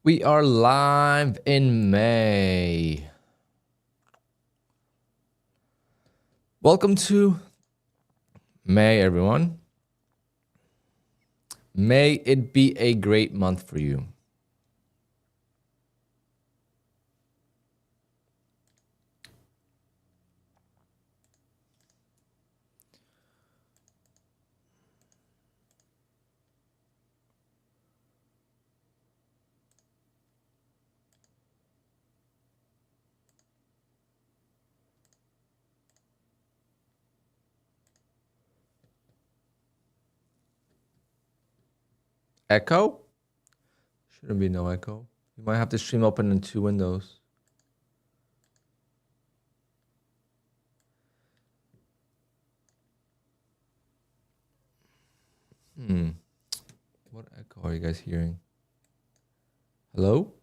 We are live in May. Welcome to May, everyone. May it be a great month for you. Echo? Shouldn't be no echo. You might have the stream open in 2 windows. What echo are you guys hearing? Hello?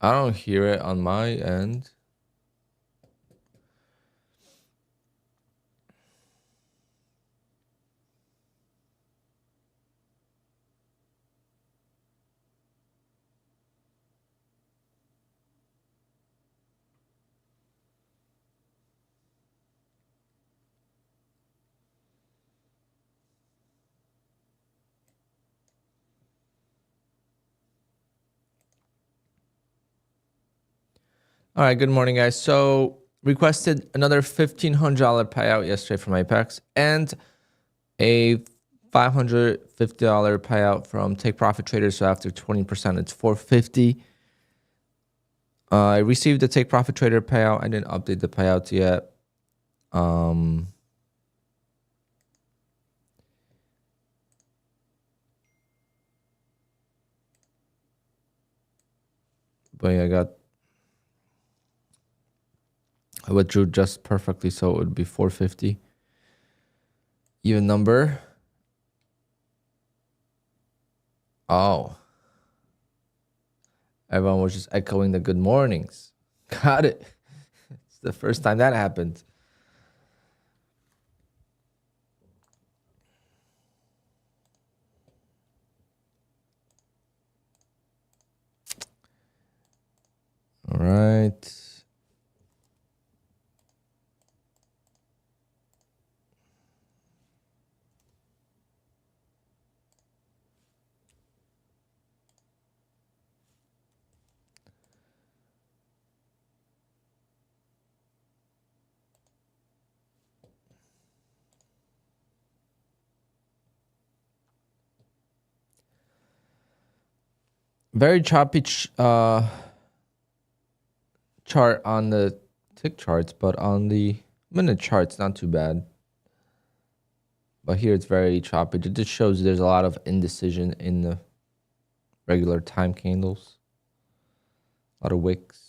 I don't hear it on my end. All right, good morning, guys. So requested another $1,500 payout yesterday from Apex and a $550 payout from Take Profit Trader. So after 20%, it's $450. I received the Take Profit Trader payout. I didn't update the payouts yet. But yeah, I withdrew just perfectly, so it would be 450. Even number. Oh. Everyone was just echoing the good mornings. Got it. It's the first time that happened. All right. Very choppy chart on the tick charts, but on the minute charts, not too bad. But here it's very choppy. It just shows there's a lot of indecision in the regular time candles. A lot of wicks.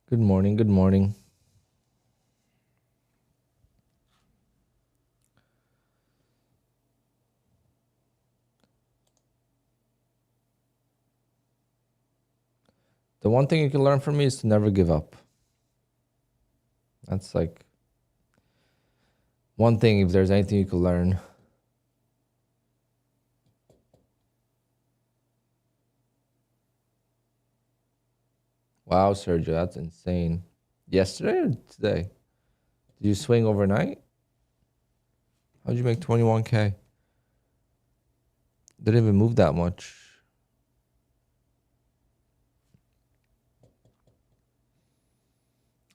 Good morning. Good morning. The one thing you can learn from me is to never give up. That's like one thing, if there's anything you can learn. Wow, Sergio, that's insane. Yesterday or today? Did you swing overnight? How'd you make 21K? Didn't even move that much.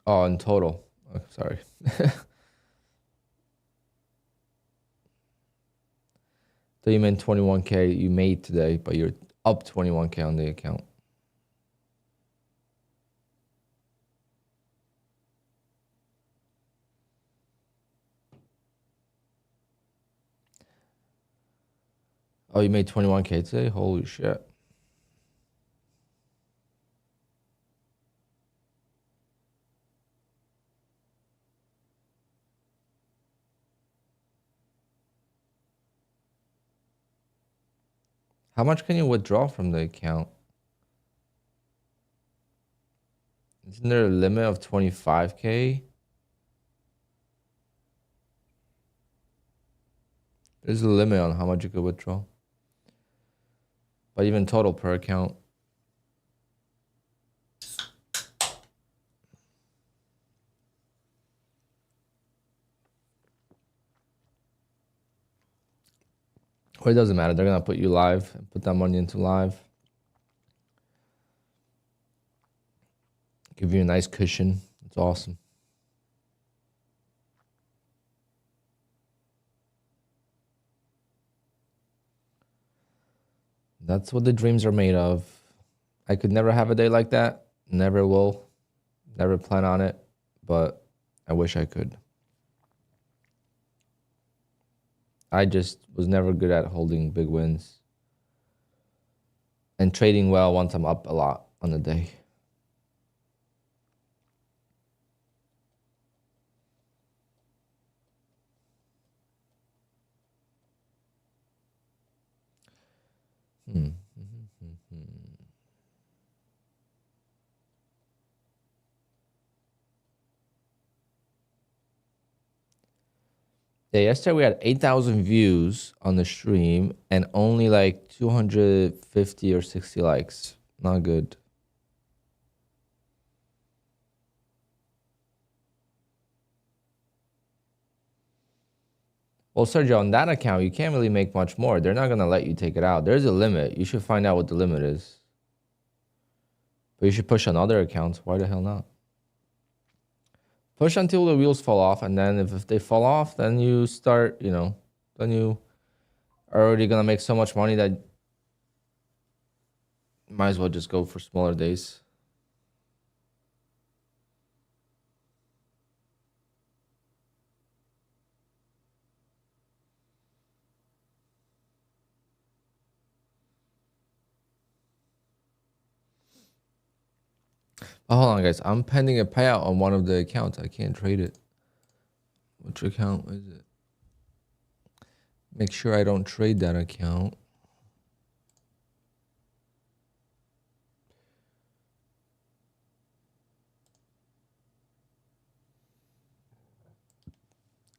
Oh, in total. Oh, sorry. So you meant 21K you made today, but you're up 21K on the account. Oh, you made 21K today? Holy shit. How much can you withdraw from the account? Isn't there a limit of 25K? There's a limit on how much you could withdraw. But even total per account. Or it doesn't matter. They're going to put you live and put that money into live. Give you a nice cushion. It's awesome. That's what the dreams are made of. I could never have a day like that. Never will. Never plan on it. But I wish I could. I just was never good at holding big wins. And trading well once I'm up a lot on the day. Yeah, yesterday we had 8,000 views on the stream and only like 250 or 60 likes. Not good. Well, Sergio, on that account, you can't really make much more. They're not going to let you take it out. There's a limit. You should find out what the limit is. But you should push on other accounts. Why the hell not? Push until the wheels fall off. And then if they fall off, then you start, then you are already going to make so much money that you might as well just go for smaller days. Oh, hold on, guys. I'm pending a payout on one of the accounts. I can't trade it. Which account is it? Make sure I don't trade that account.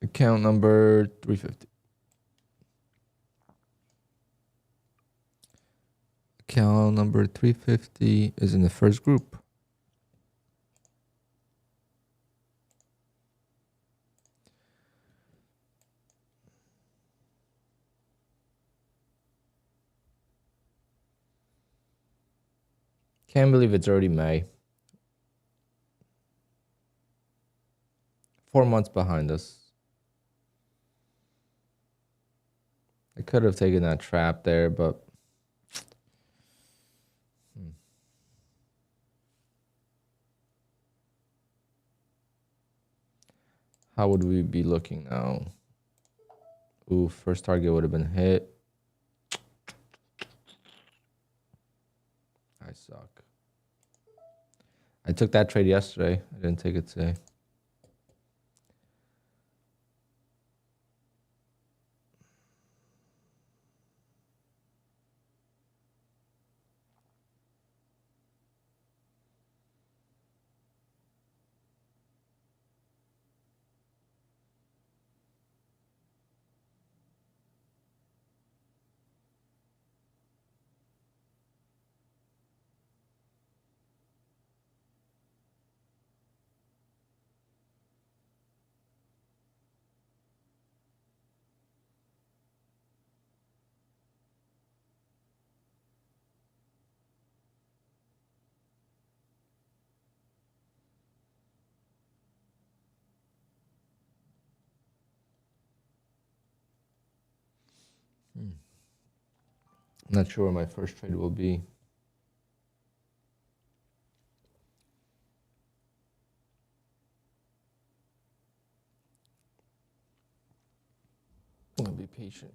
Account number 350. Account number 350 is in the first group. Can't believe it's already May. 4 months behind us. I could have taken that trap there, but how would we be looking now? Ooh, first target would have been hit. I suck. I took that trade yesterday. I didn't take it today. I'm not sure where my first trade will be. I'm gonna be patient.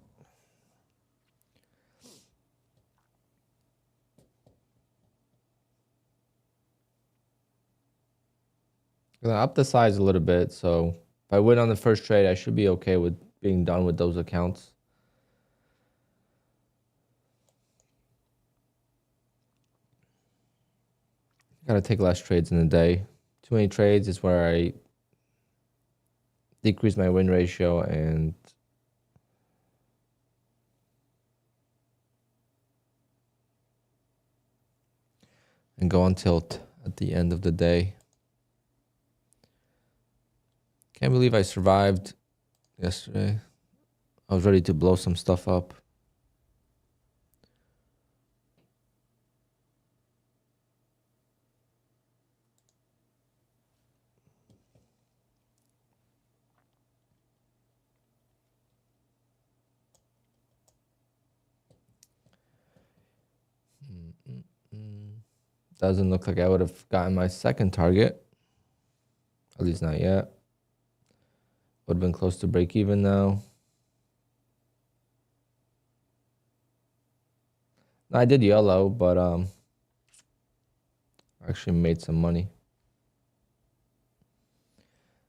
gonna up the size a little bit. So if I win on the first trade, I should be okay with being done with those accounts. Gotta take less trades in a day. Too many trades is where I decrease my win ratio and go on tilt at the end of the day. Can't believe I survived yesterday. I was ready to blow some stuff up. Doesn't look like I would have gotten my second target. At least not yet. Would have been close to break even now. I did yellow, but I actually made some money.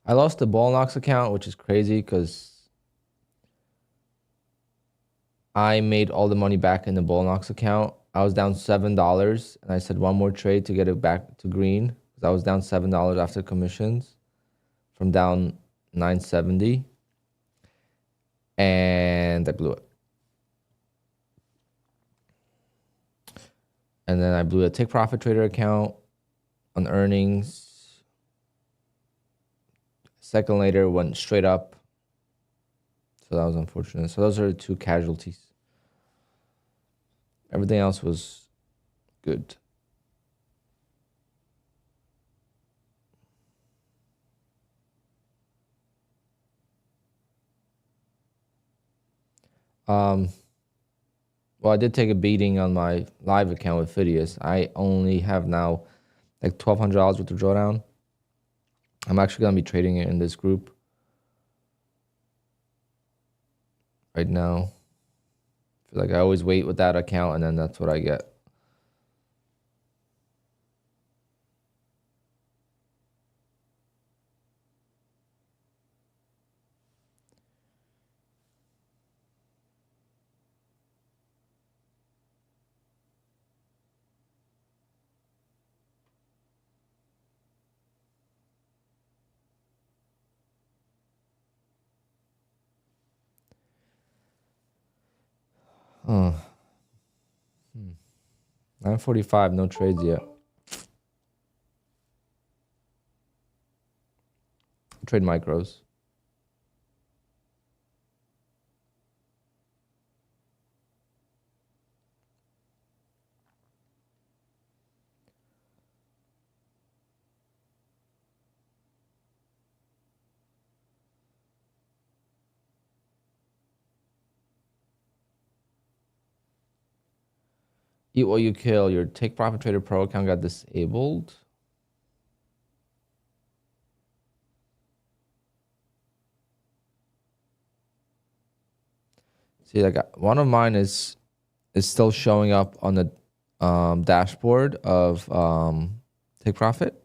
I lost the ball knocks account, which is crazy because I made all the money back in the ball knocks account. I was down $7 and I said one more trade to get it back to green because I was down $7 after commissions from down 970 and I blew it. And then I blew a take profit trader account on earnings. Second later went straight up. So that was unfortunate. So those are the two casualties. Everything else was good. Well, I did take a beating on my live account with Phidias. I only have now like $1,200 worth of drawdown. I'm actually going to be trading it in this group right now. I feel like I always wait with that account and then that's what I get. Oh. 9:45, no trades yet. Trade micros. Eat what you kill. Your Take Profit Trader Pro account got disabled. See, like one of mine is still showing up on the dashboard of Take Profit.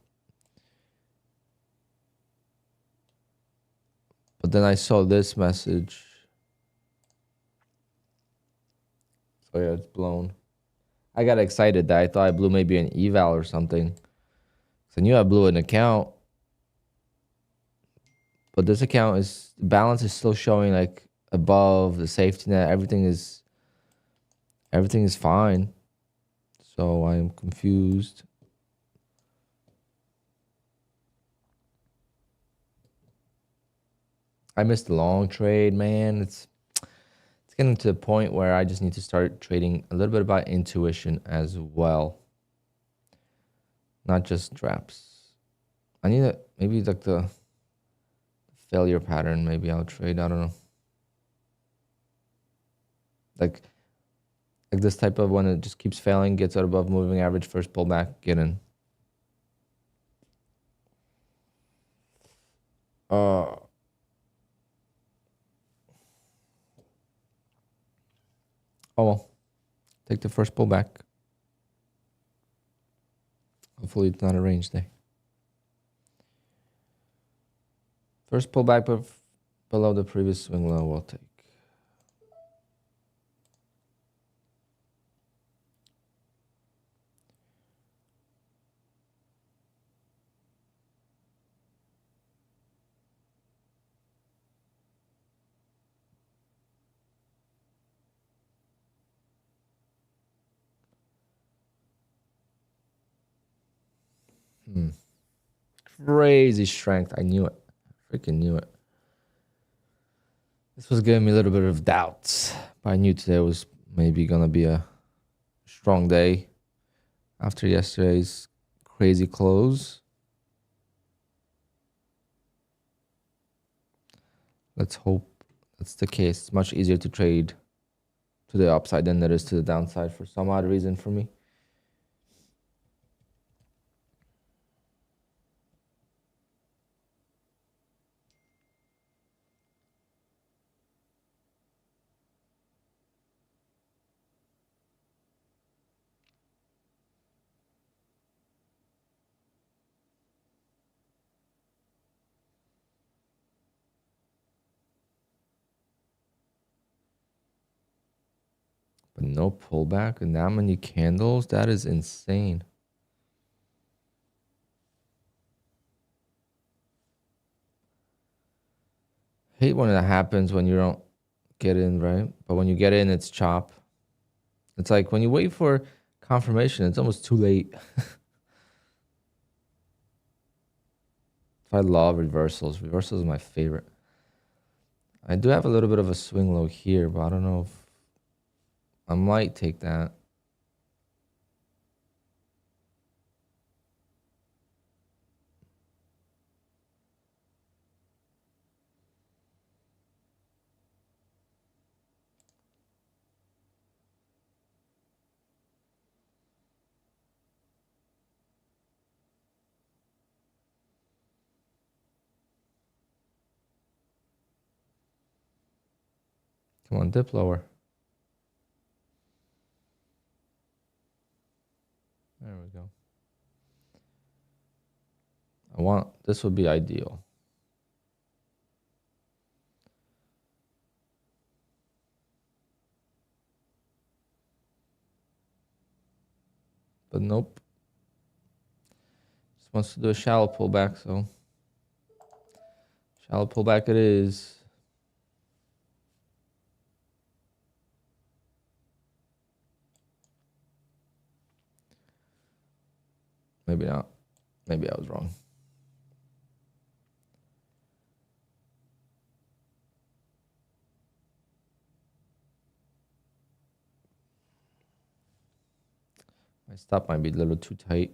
But then I saw this message. So yeah, it's blown. I got excited that I thought I blew maybe an eval or something. So I knew I blew an account. But this account is, the balance is still showing like above the safety net. Everything is fine. So I am confused. I missed the long trade, man. It's getting to the point where I just need to start trading a little bit about intuition as well. Not just traps. I need maybe like the failure pattern. Maybe I'll trade. I don't know. Like this type of when it just keeps failing, gets out above moving average, first pullback, get in. Oh well, take the first pullback. Hopefully it's not a range day. First pullback below the previous swing low we'll take. Crazy strength. I knew it. Freaking knew it. This was giving me a little bit of doubts, but I knew today was maybe gonna be a strong day after yesterday's crazy close. Let's hope that's the case. It's much easier to trade to the upside than it is to the downside for some odd reason for me. But no pullback and that many candles, that is insane. Hate when that happens when you don't get in, right? But when you get in, it's chop. It's like when you wait for confirmation, it's almost too late. I love reversals. Reversals is my favorite. I do have a little bit of a swing low here, but I don't know if I might take that. Come on, dip lower. There we go. This would be ideal. But nope. Just wants to do a shallow pullback, so shallow pullback it is. Maybe not. Maybe I was wrong. My stop might be a little too tight.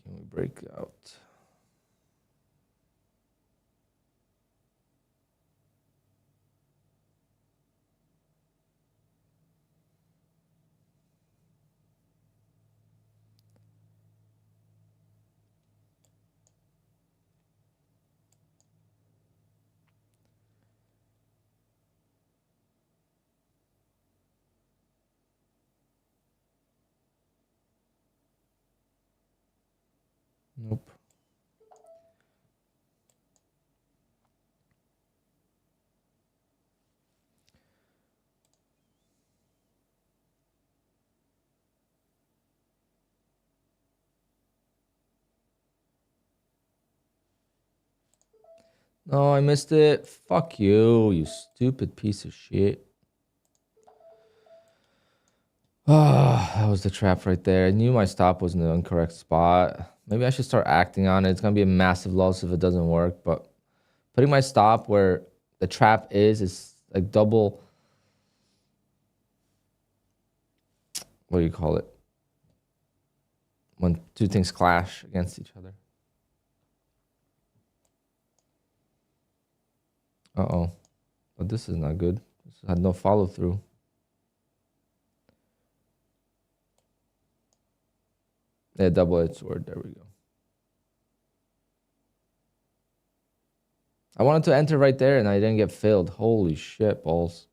Can we break out? Nope. No, I missed it. Fuck you, you stupid piece of shit. Ah, that was the trap right there. I knew my stop was in the incorrect spot. Maybe I should start acting on it. It's going to be a massive loss if it doesn't work, but putting my stop where the trap is like double, what do you call it? When two things clash against each other. Uh-oh. But this is not good. This had no follow through. Yeah, double-edged sword. There we go. I wanted to enter right there and I didn't get filled. Holy shit, balls.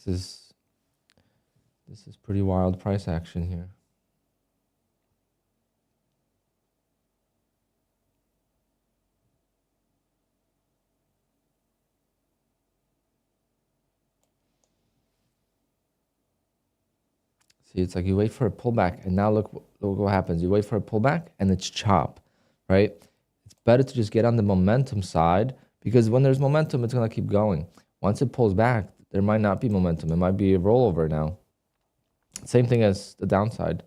This is pretty wild price action here. See, it's like you wait for a pullback, and now look what happens. You wait for a pullback, and it's chop, right? It's better to just get on the momentum side, because when there's momentum, it's going to keep going. Once it pulls back, there might not be momentum. It might be a rollover now. Same thing as the downside.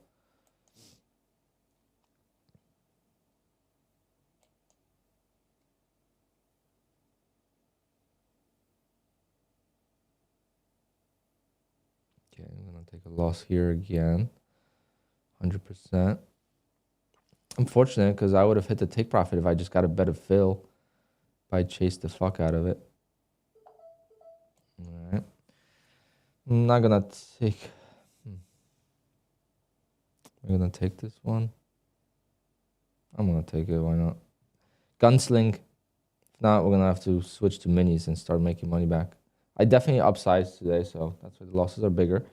Okay, I'm going to take a loss here again. 100%. Unfortunate, because I would have hit the take profit if I just got a better fill. If I chased the fuck out of it. All right. I'm not going to take... I'm going to take this one. I'm going to take it. Why not? Gunsling. If not, we're going to have to switch to minis and start making money back. I definitely upsized today, so that's why the losses are bigger.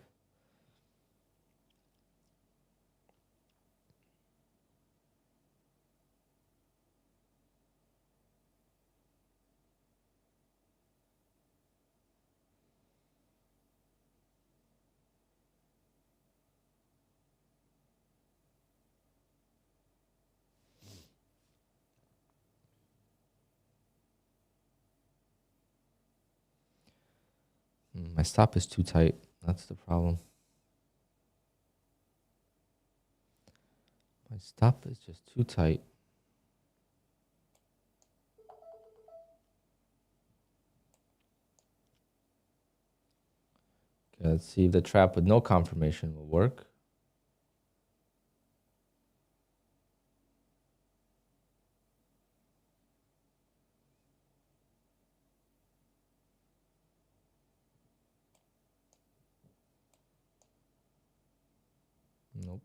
My stop is too tight. That's the problem. My stop is just too tight. Okay, let's see if the trap with no confirmation will work. Nope.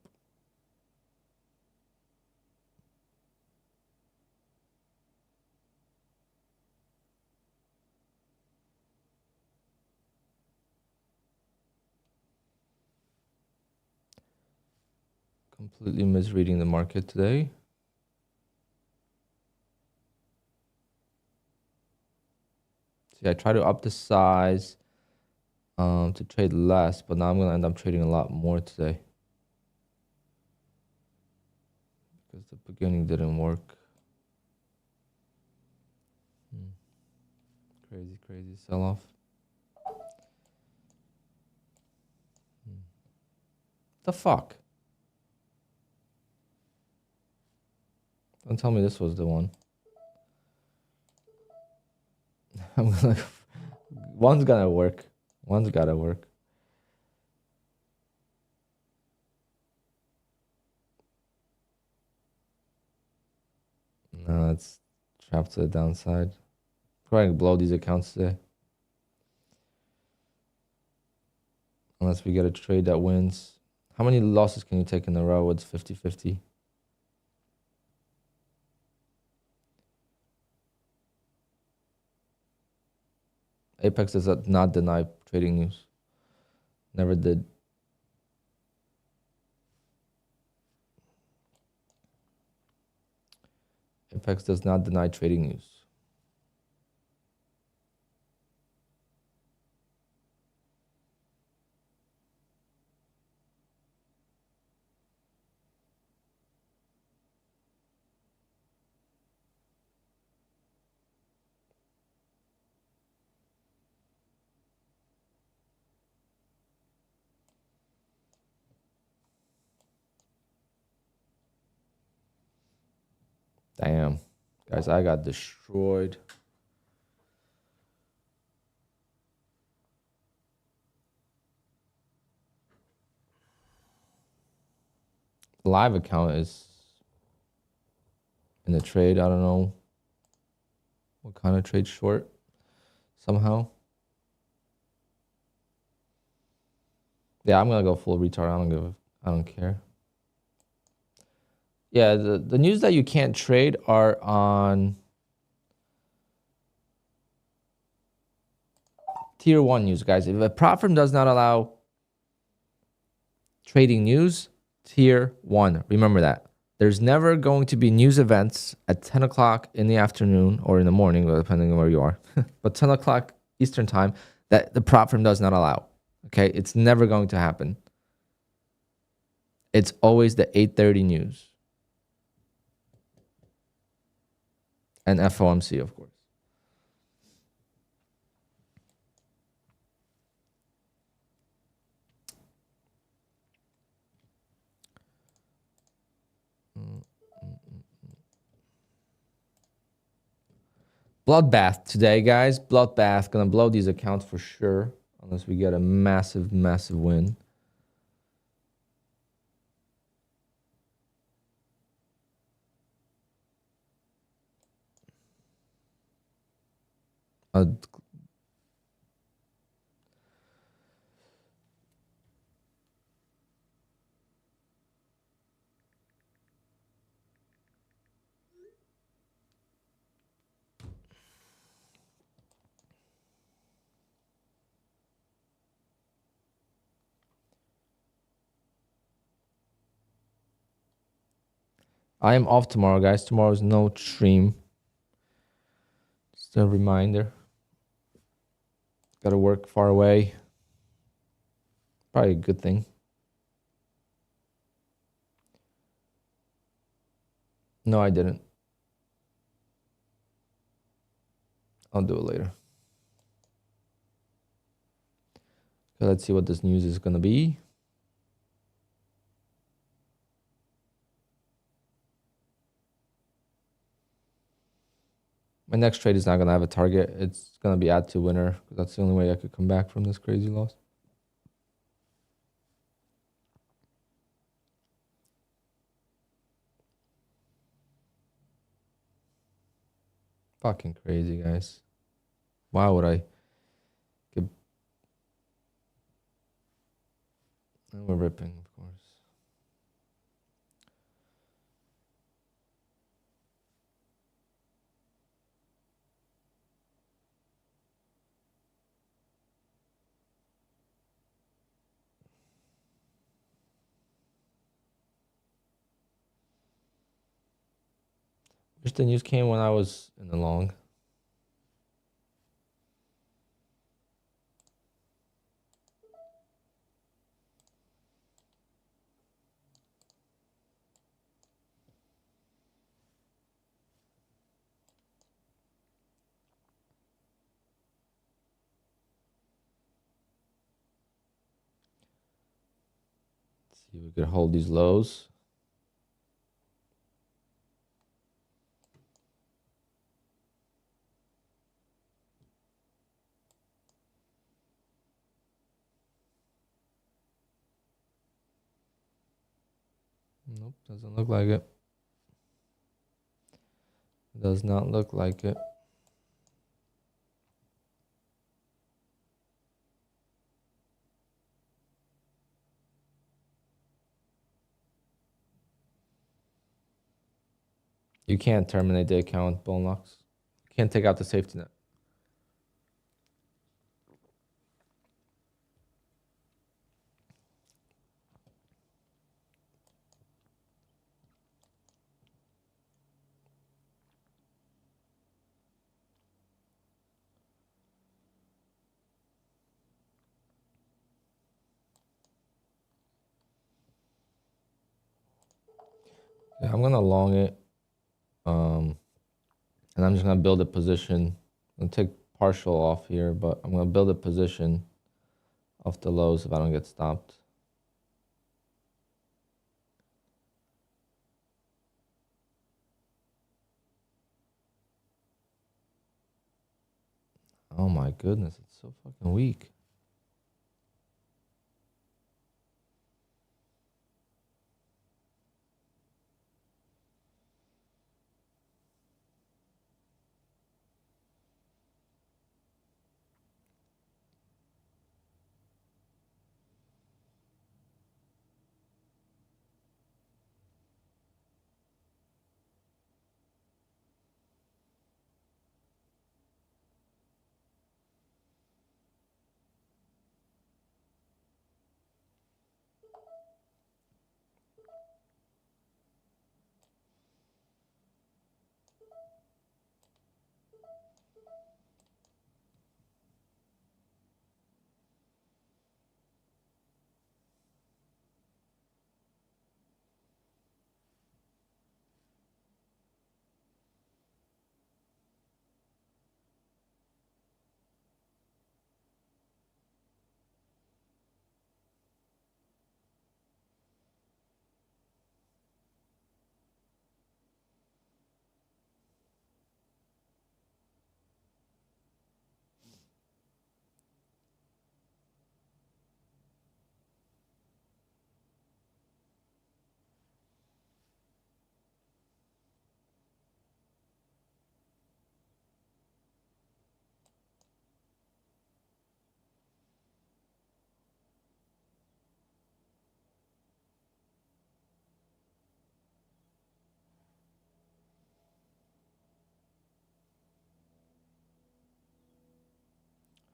Completely misreading the market today. See, I try to up the size to trade less, but now I'm going to end up trading a lot more today. Because the beginning didn't work. Crazy sell-off. The fuck? Don't tell me this was the one. I'm gonna. One's gonna work. One's gotta work. No, it's trapped to the downside. Probably blow these accounts today. Unless we get a trade that wins. How many losses can you take in a row? It's 50-50. Apex does not deny trading news. Never did. Apex does not deny trading news. Damn. Guys, I got destroyed. The live account is in the trade. I don't know what kind of trade short somehow. Yeah, I'm gonna go full retard. I don't care. Yeah, the news that you can't trade are on tier 1 news, guys. If a platform does not allow trading news, tier 1. Remember that. There's never going to be news events at 10 o'clock in the afternoon or in the morning, depending on where you are. But 10 o'clock Eastern time that the platform does not allow. Okay, it's never going to happen. It's always the 8:30 news. And FOMC, of course. Bloodbath today, guys. Bloodbath. Gonna blow these accounts for sure. Unless we get a massive, massive win. I am off tomorrow, guys. Tomorrow's no stream. Just a reminder. Got to work far away. Probably a good thing. No, I didn't. I'll do it later. So let's see what this news is going to be. My next trade is not going to have a target. It's going to be add to winner. That's the only way I could come back from this crazy loss. Fucking crazy, guys. Why would I get... And we're ripping, of course. Wish the news came when I was in the long. Let's see if we could hold these lows. Nope, doesn't look like it. Does not look like it. You can't terminate the account with bull knocks. You can't take out the safety net. Yeah, I'm gonna long it. And I'm just gonna build a position. I'm gonna take partial off here, but I'm gonna build a position off the lows if I don't get stopped. Oh my goodness, it's so fucking weak.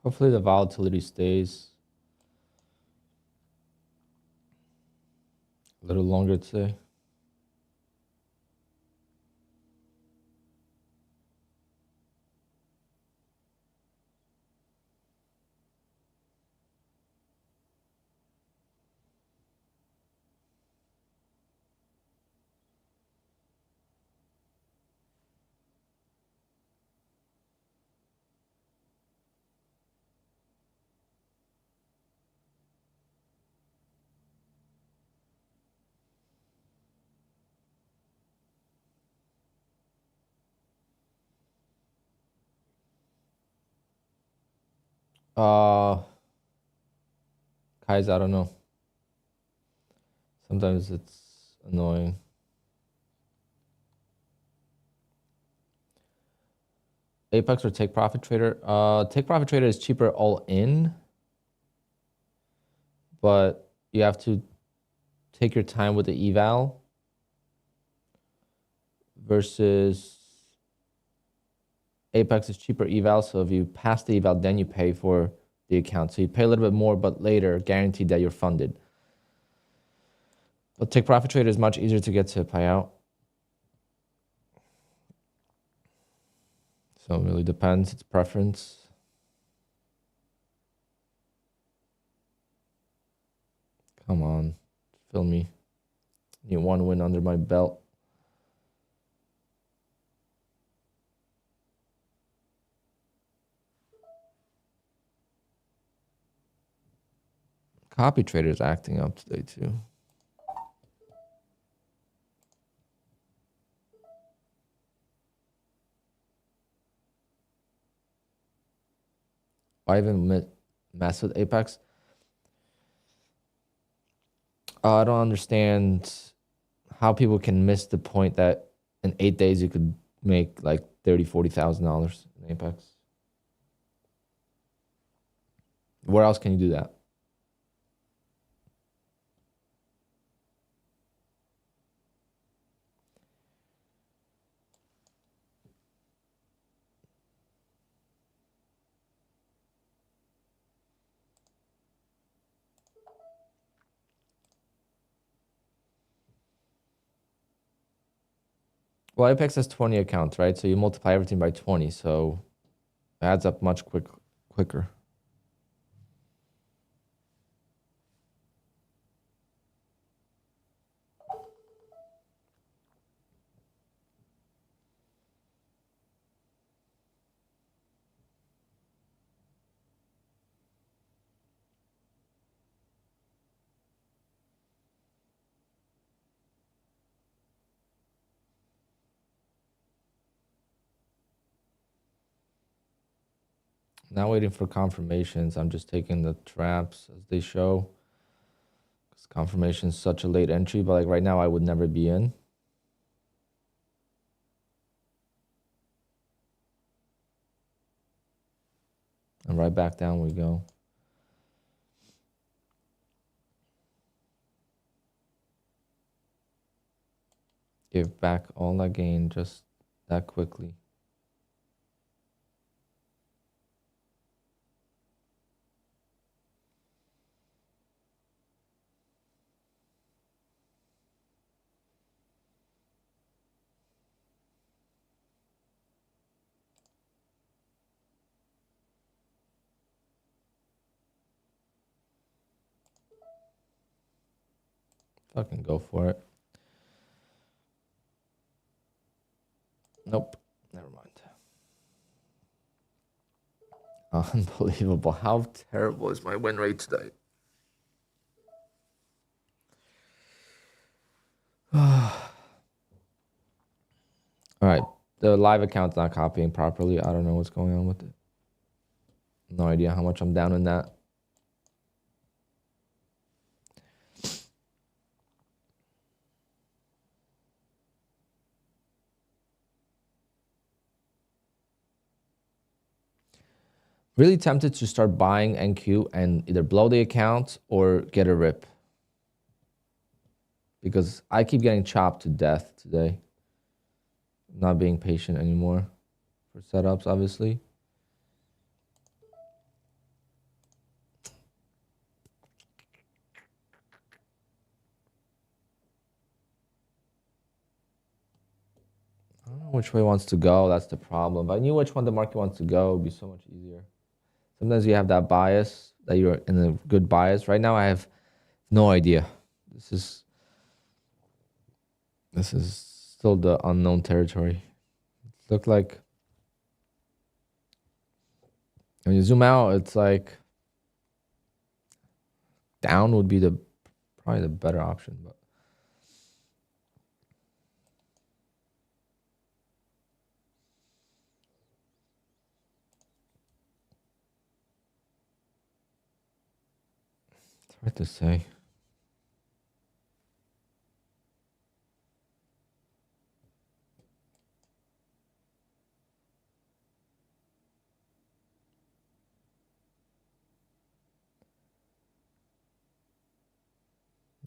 Hopefully the volatility stays a little longer today. Guys, I don't know. Sometimes it's annoying. Apex or Take Profit Trader? Take Profit Trader is cheaper all in, but you have to take your time with the eval versus Apex is cheaper eval. So if you pass the eval, then you pay for the account. So you pay a little bit more, but later guaranteed that you're funded. But Take Profit Trader is much easier to get to a payout. So it really depends. It's preference. Come on, fill me. Need one win under my belt. Copy Trader is acting up today too. Why even mess with Apex? I don't understand how people can miss the point that in 8 days you could make like $30,000-$40,000 in Apex. Where else can you do that? Well, Apex has 20 accounts, right? So you multiply everything by 20, so it adds up much quicker. Now waiting for confirmations. I'm just taking the traps as they show. Because confirmation is such a late entry, but like right now I would never be in. And right back down we go. Give back all that gain just that quickly. Fucking go for it. Nope. Never mind. Unbelievable. How terrible is my win rate today? All right. The live account's not copying properly. I don't know what's going on with it. No idea how much I'm down in that. Really tempted to start buying NQ and either blow the account or get a rip. Because I keep getting chopped to death today. Not being patient anymore for setups, obviously. which way it wants to go. That's the problem. If I knew which one the market wants to go, it would be so much easier. Sometimes you have that bias, that you're in a good bias. Right now, I have no idea. This is still the unknown territory. It looked like when you zoom out, it's like down would be probably the better option, but it's hard to say.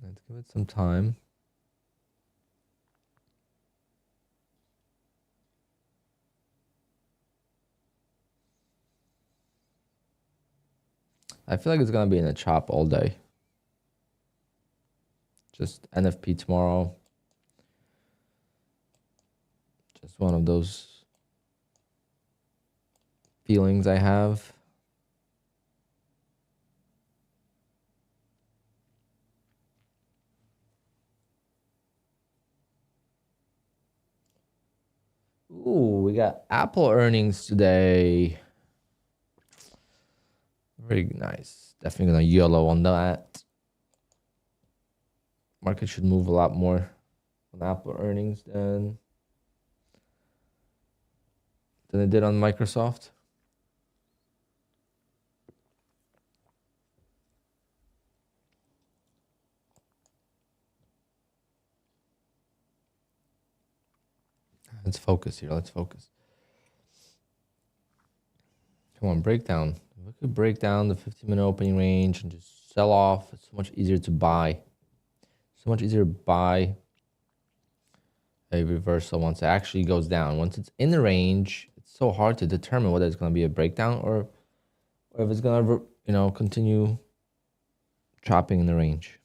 Let's give it some time. I feel like it's going to be in a chop all day. Just NFP tomorrow. Just one of those feelings I have. Ooh, we got Apple earnings today. Very nice. Definitely gonna yellow on that. Market should move a lot more on Apple earnings than it did on Microsoft. Let's focus here. Let's focus. Come on, breakdown. If we could break down the 15-minute opening range and just sell off, it's so much easier to buy. So much easier to buy a reversal once it actually goes down. Once it's in the range, it's so hard to determine whether it's going to be a breakdown or if it's going to, continue chopping in the range.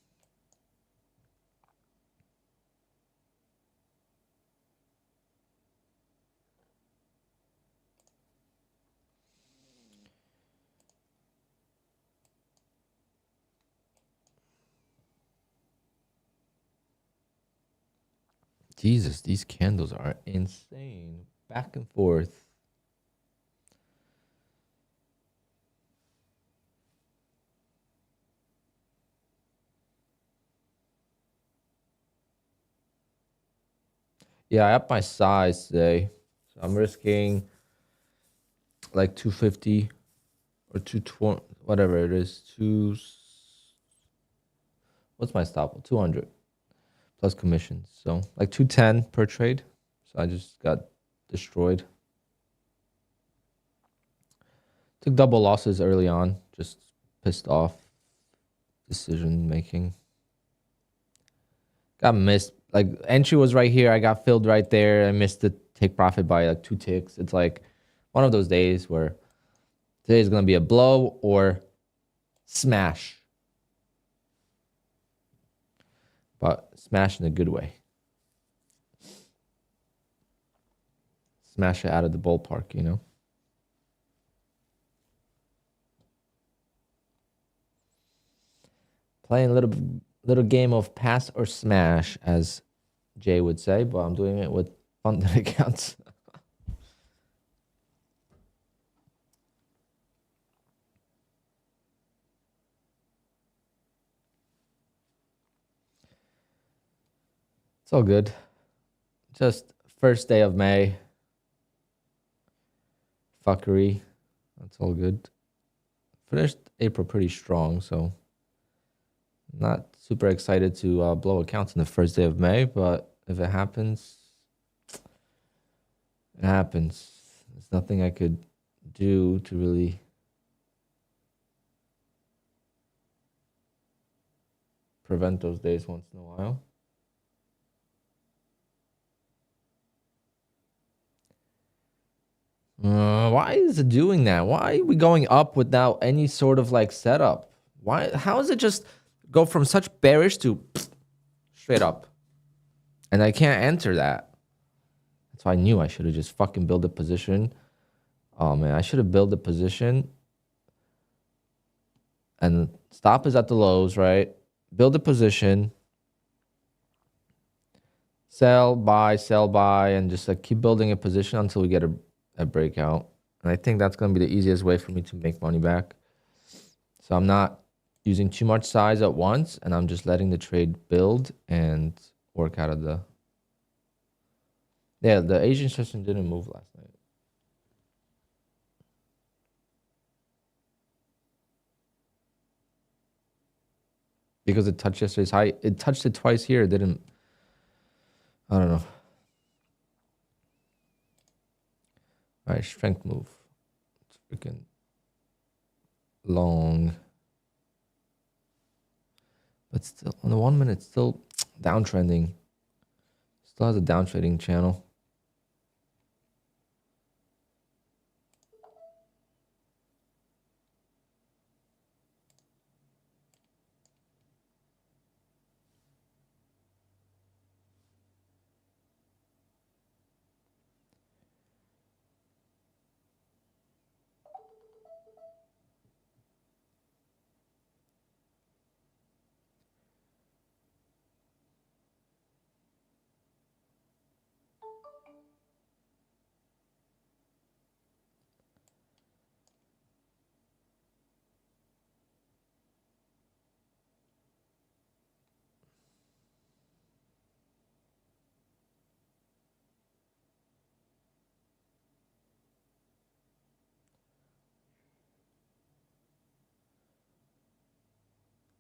Jesus, these candles are insane. Back and forth. Yeah, I upped my size today. So I'm risking like 250 or 220, whatever it is. What's my stop? 200 plus commissions. So like 210 per trade. So I just got destroyed. Took double losses early on. Just pissed off decision making. Got missed. Like entry was right here. I got filled right there. I missed the take profit by like 2 ticks. It's like one of those days where today is going to be a blow or smash. But smash in a good way. Smash it out of the ballpark, Playing a little game of pass or smash, as Jay would say, but I'm doing it with funded accounts. It's all good. Just first day of May. Fuckery. That's all good. Finished April pretty strong, so not super excited to blow accounts on the first day of May, but if it happens, it happens. There's nothing I could do to really prevent those days once in a while. Why is it doing that? Why are we going up without any sort of like setup? Why? How is it just go from such bearish to straight up? And I can't enter that. So I knew I should have just fucking built a position. Oh man, I should have built a position. And stop is at the lows, right? Build a position. Sell, buy, and just like keep building a position until we get a breakout. And I think that's going to be the easiest way for me to make money back. So I'm not using too much size at once, and I'm just letting the trade build and work out of the... Yeah, the Asian session didn't move last night. Because it touched yesterday's high. It touched it twice here. It didn't... I don't know. All right, strength move. It's freaking long. But still, on the 1 minute, still downtrending. Still has a downtrading channel.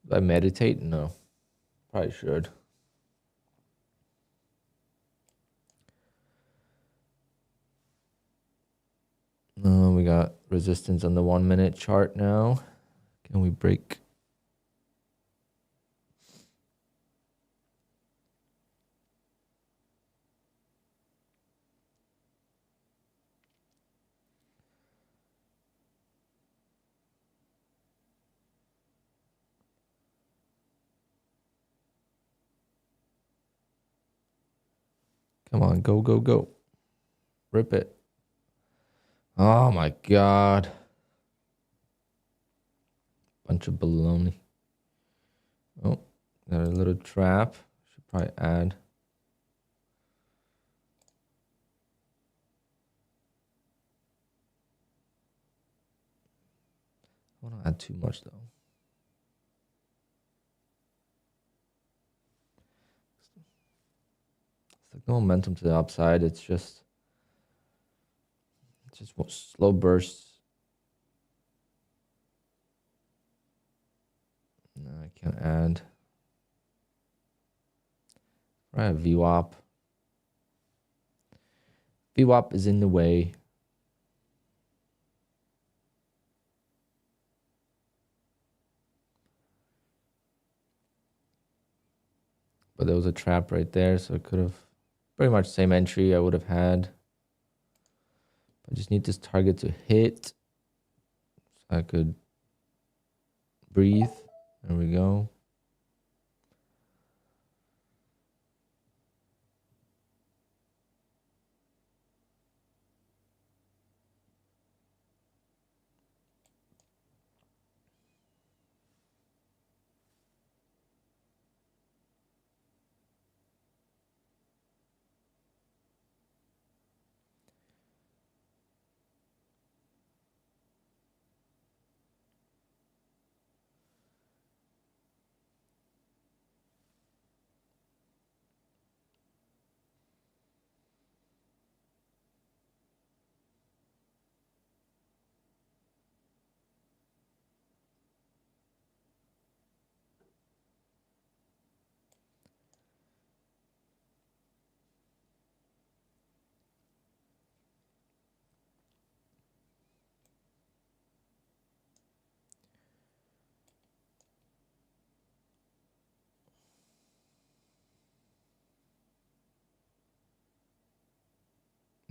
Do I meditate? No. Probably should. We got resistance on the 1 minute chart now. Can we break? Come on, go, go, go. Rip it. Oh my God. Bunch of baloney. Oh, got a little trap. Should probably add. I don't want to add too much though. It's like no momentum to the upside. It's just slow bursts. No, I can't add. I have VWAP. VWAP is in the way. But there was a trap right there, so it could have pretty much same entry I would have had. I just need this target to hit so I could breathe. There we go.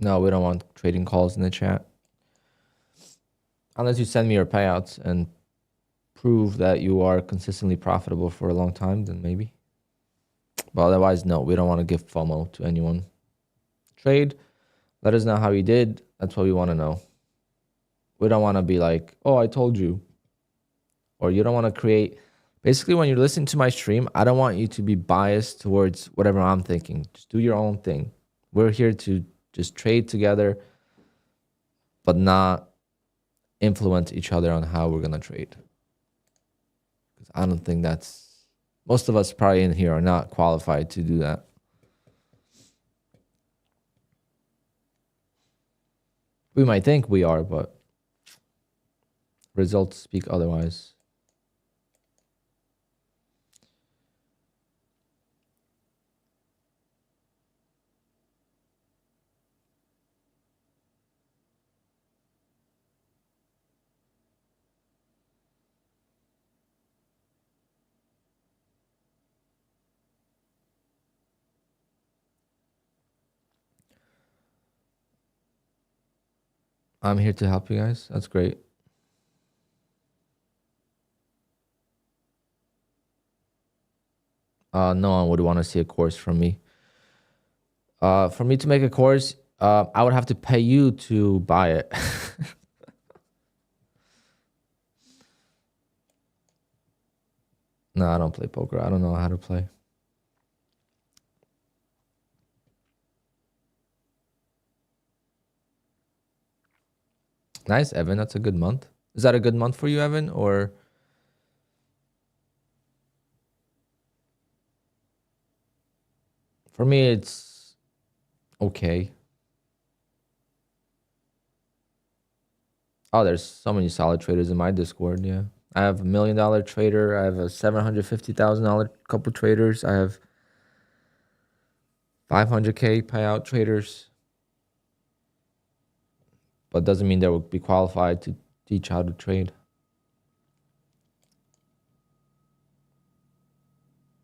No, we don't want trading calls in the chat. Unless you send me your payouts and prove that you are consistently profitable for a long time, then maybe. But otherwise, no, we don't want to give FOMO to anyone. Trade Let us know how you did. That's what we want to know. We don't want to be like, oh, I told you. Or you don't want to create. Basically, when you listen to my stream, I don't want you to be biased towards whatever I'm thinking. Just do your own thing. We're here to just trade together, but not influence each other on how we're going to trade. Because I don't think that's... Most of us probably in here are not qualified to do that. We might think we are, but results speak otherwise. I'm here to help you guys. That's great. No one would want to see a course from me. For me to make a course, I would have to pay you to buy it. No, I don't play poker. I don't know how to play. Nice, Evan. That's a good month. Is that a good month for you, Evan? Or for me, it's okay. Oh, there's so many solid traders in my Discord. Yeah, I have $1 million trader. I have a $750,000 couple traders. I have 500K payout traders. But doesn't mean they will be qualified to teach how to trade.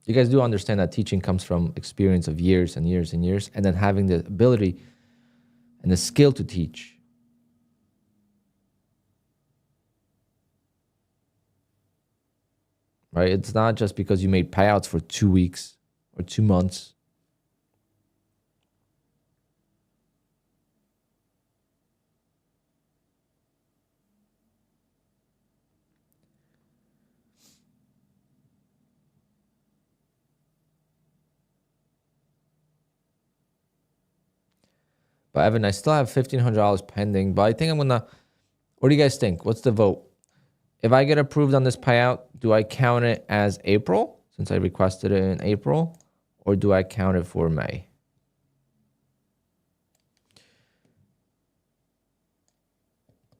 You guys do understand that teaching comes from experience of years and years and years, and then having the ability and the skill to teach. Right? It's not just because you made payouts for 2 weeks or 2 months. But Evan, I still have $1,500 pending, but I think I'm gonna... What do you guys think? What's the vote? If I get approved on this payout, do I count it as April, since I requested it in April, or do I count it for May?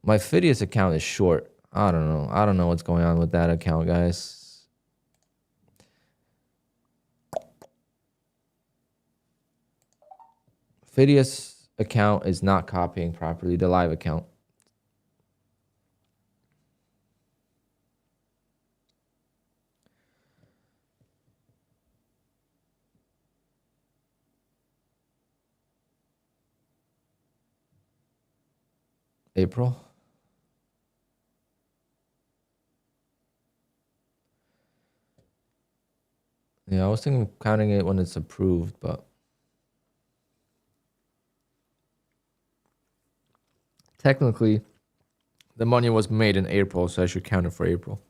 My Phidias account is short. I don't know. I don't know what's going on with that account, guys. Phidias account is not copying properly the live account. April. Yeah, I was thinking of counting it when it's approved, but technically the money was made in April, so I should count it for April.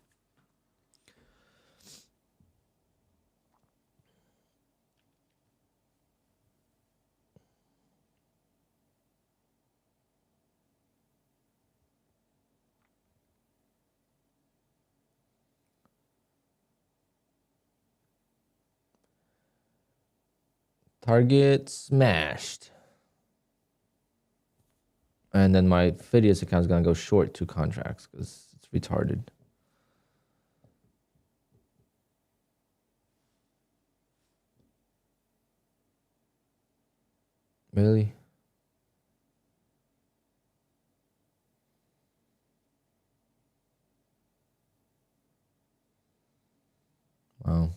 Target smashed. And then my Phidias account is going to go short 2 contracts because it's retarded. Really? Wow.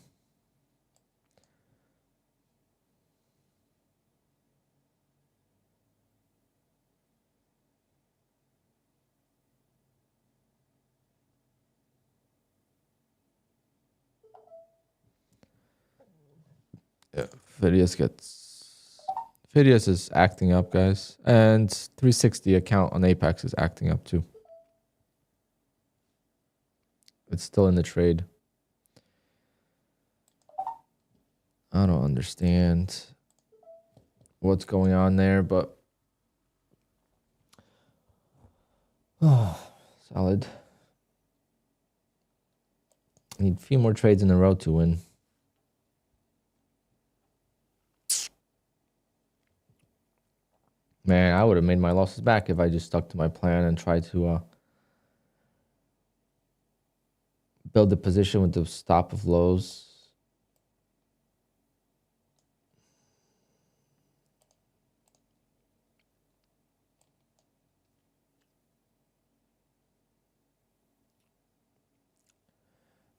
Yeah, Phidias gets Phidias is acting up, guys. And 360 account on Apex is acting up too. It's still in the trade. I don't understand what's going on there, but oh, solid. I need a few more trades in a row to win. Man, I would have made my losses back if I just stuck to my plan and tried to build the position with the stop of lows.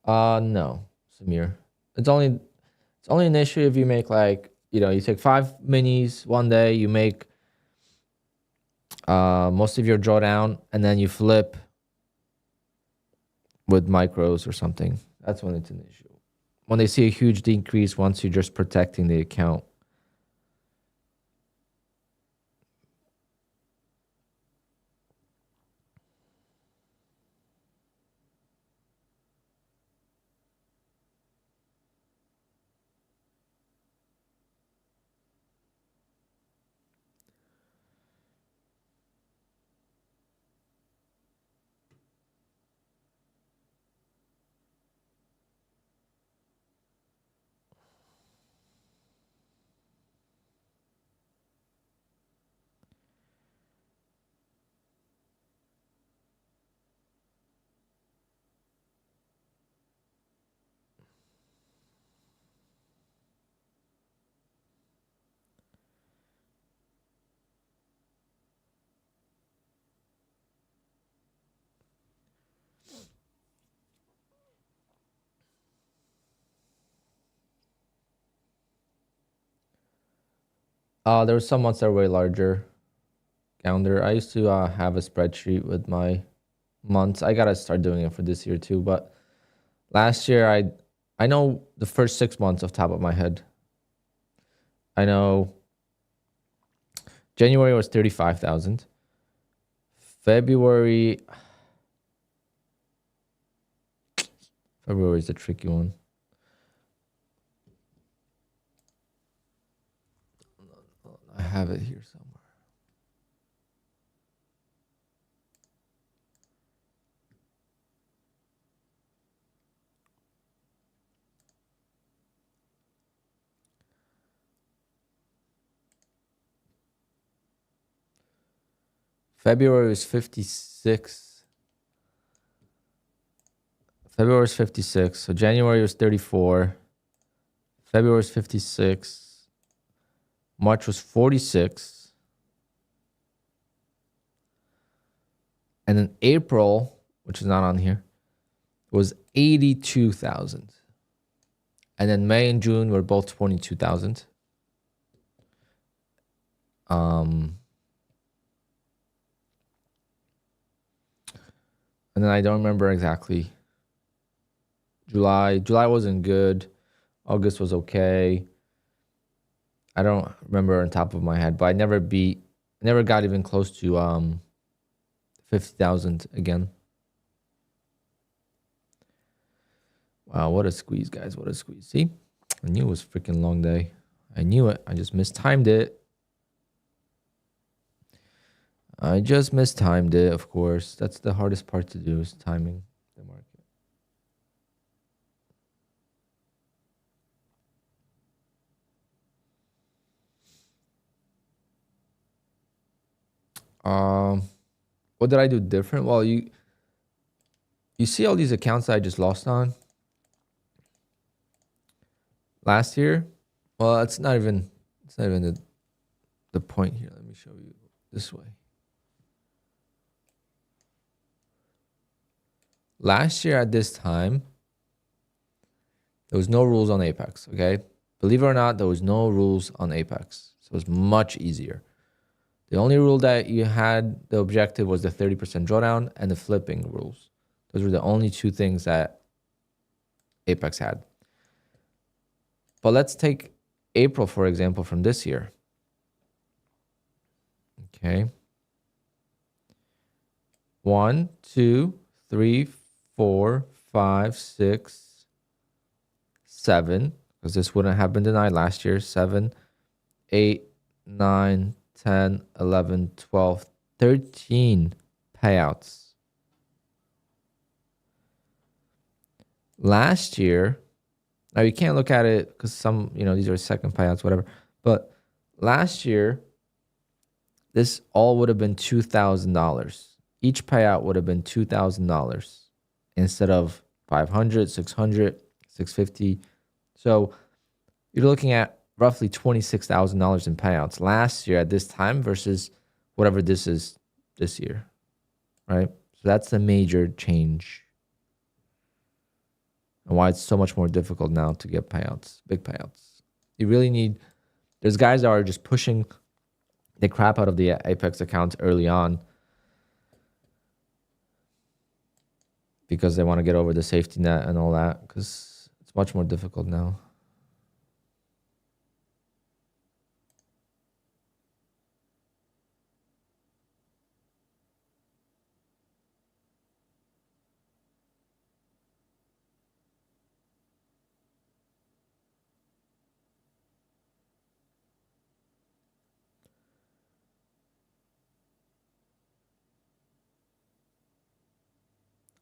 No, Samir. It's only an issue if you make like, you take 5 minis one day, you make most of your drawdown, and then you flip with micros or something. That's when it's an issue. When they see a huge decrease, once you're just protecting the account. There were some months that were way larger. Calendar. I used to have a spreadsheet with my months. I gotta start doing it for this year too. But last year, I know the first 6 months off the top of my head. I know January was 35,000. February is a tricky one. I have it here somewhere. February was 56. February was 56. So January was 34. February was 56. March was 46. And then April, which is not on here, was 82,000. And then May and June were both 22,000. And then I don't remember exactly. July wasn't good. August was okay. I don't remember on top of my head, but I never got even close to 50,000 again. Wow, what a squeeze, guys. What a squeeze. See? I knew it was a freaking long day. I knew it. I just mistimed it. Of course. That's the hardest part to do, is timing the market. What did I do different? Well, you see all these accounts that I just lost on last year. Well, it's not even the point here. Let me show you this way. Last year at this time, there was no rules on Apex, okay? Believe it or not, there was no rules on Apex. So it was much easier. The only rule that you had, the objective, was the 30% drawdown and the flipping rules. Those were the only two things that Apex had. But let's take April, for example, from this year. Okay. 1, 2, 3, 4, 5, 6, 7, because this wouldn't have been denied last year. 7, 8, 9, 10, 11, 12, 13 payouts. Last year, now you can't look at it because some, these are second payouts, whatever. But last year, this all would have been $2,000. Each payout would have been $2,000 instead of 500, 600, 650. So you're looking at roughly $26,000 in payouts last year at this time versus whatever this is this year, right? So that's the major change. And why it's so much more difficult now to get payouts, big payouts. You really need, there's guys that are just pushing the crap out of the Apex accounts early on because they want to get over the safety net and all that, because it's much more difficult now.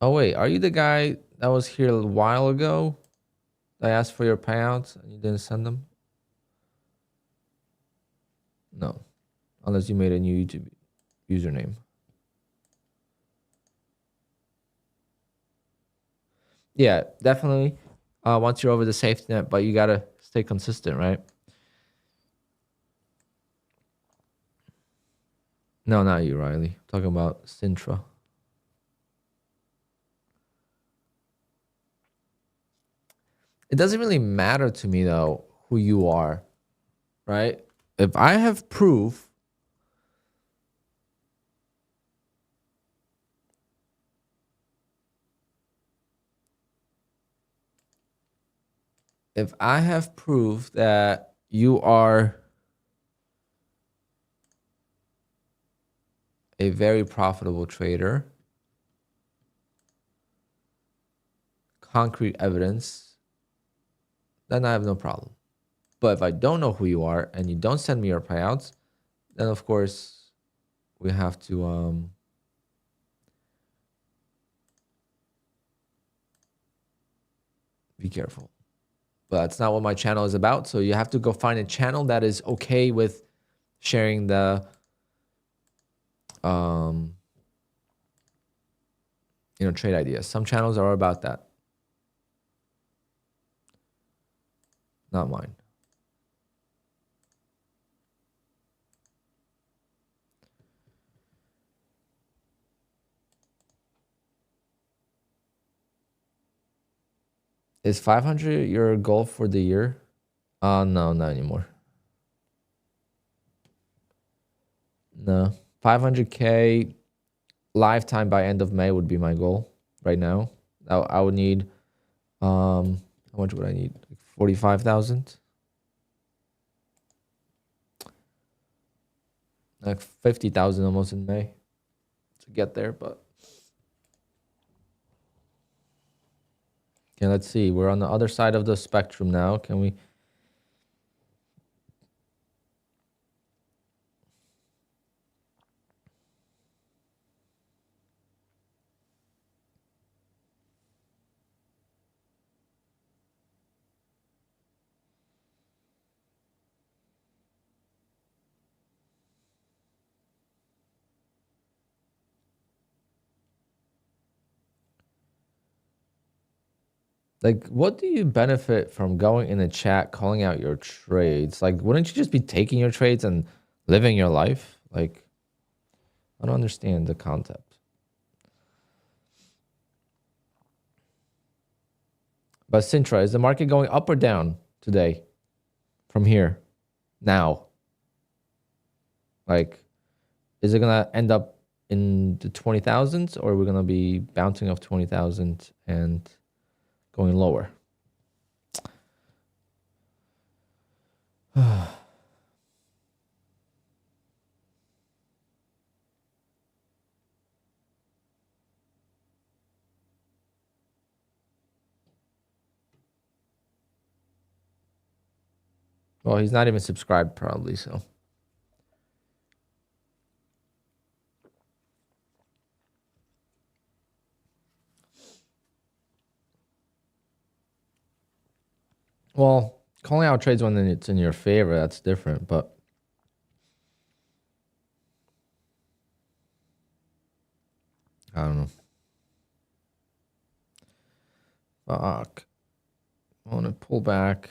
Oh, wait, are you the guy that was here a while ago? I asked for your payouts and you didn't send them? No, unless you made a new YouTube username. Yeah, definitely. Once you're over the safety net, but you got to stay consistent, right? No, not you, Riley. I'm talking about Sintra. It doesn't really matter to me, though, who you are, right? If I have proof, that you are a very profitable trader, concrete evidence, then I have no problem. But if I don't know who you are and you don't send me your payouts, then of course we have to be careful. But that's not what my channel is about. So you have to go find a channel that is okay with sharing the trade ideas. Some channels are about that. Not mine. Is 500 your goal for the year? No, not anymore. No. 500K lifetime by end of May would be my goal right now. I would need, how much would I need? 45,000? Like 50,000 almost in May to get there, but. Okay, let's see. We're on the other side of the spectrum now. Can we? Like, what do you benefit from going in the chat, calling out your trades? Like, wouldn't you just be taking your trades and living your life? Like, I don't understand the concept. But Sintra, is the market going up or down today from here now? Like, is it going to end up in the 20,000s or are we going to be bouncing off 20,000 and going lower? Well, he's not even subscribed probably, so. Well, calling out trades when it's in your favor, that's different, but I don't know. Fuck. I want to pull back.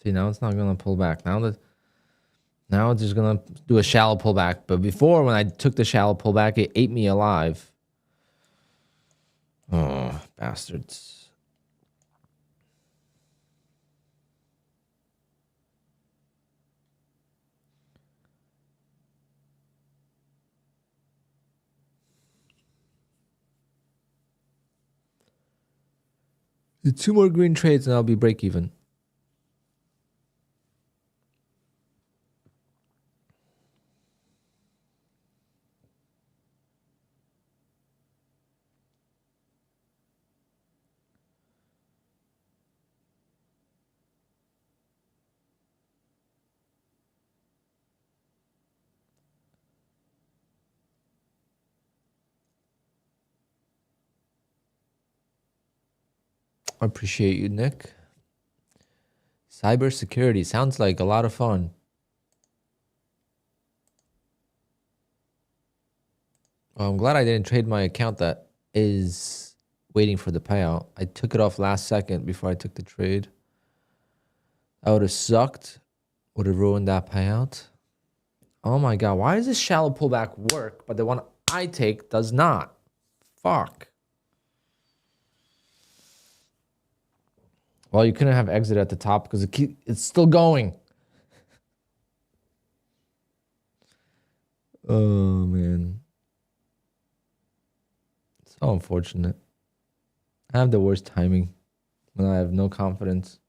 See, now it's not going to pull back. Now it's just going to do a shallow pullback. But before, when I took the shallow pullback, it ate me alive. Oh, bastards. Two more green trades and I'll be break even. I appreciate you, Nick. Cybersecurity sounds like a lot of fun. Well, I'm glad I didn't trade my account that is waiting for the payout. I took it off last second before I took the trade. I would have sucked. Would have ruined that payout. Oh my God. Why does this shallow pullback work, but the one I take does not? Fuck. Well, you couldn't have exit at the top because it's still going. Oh, man. So unfortunate. I have the worst timing when I have no confidence.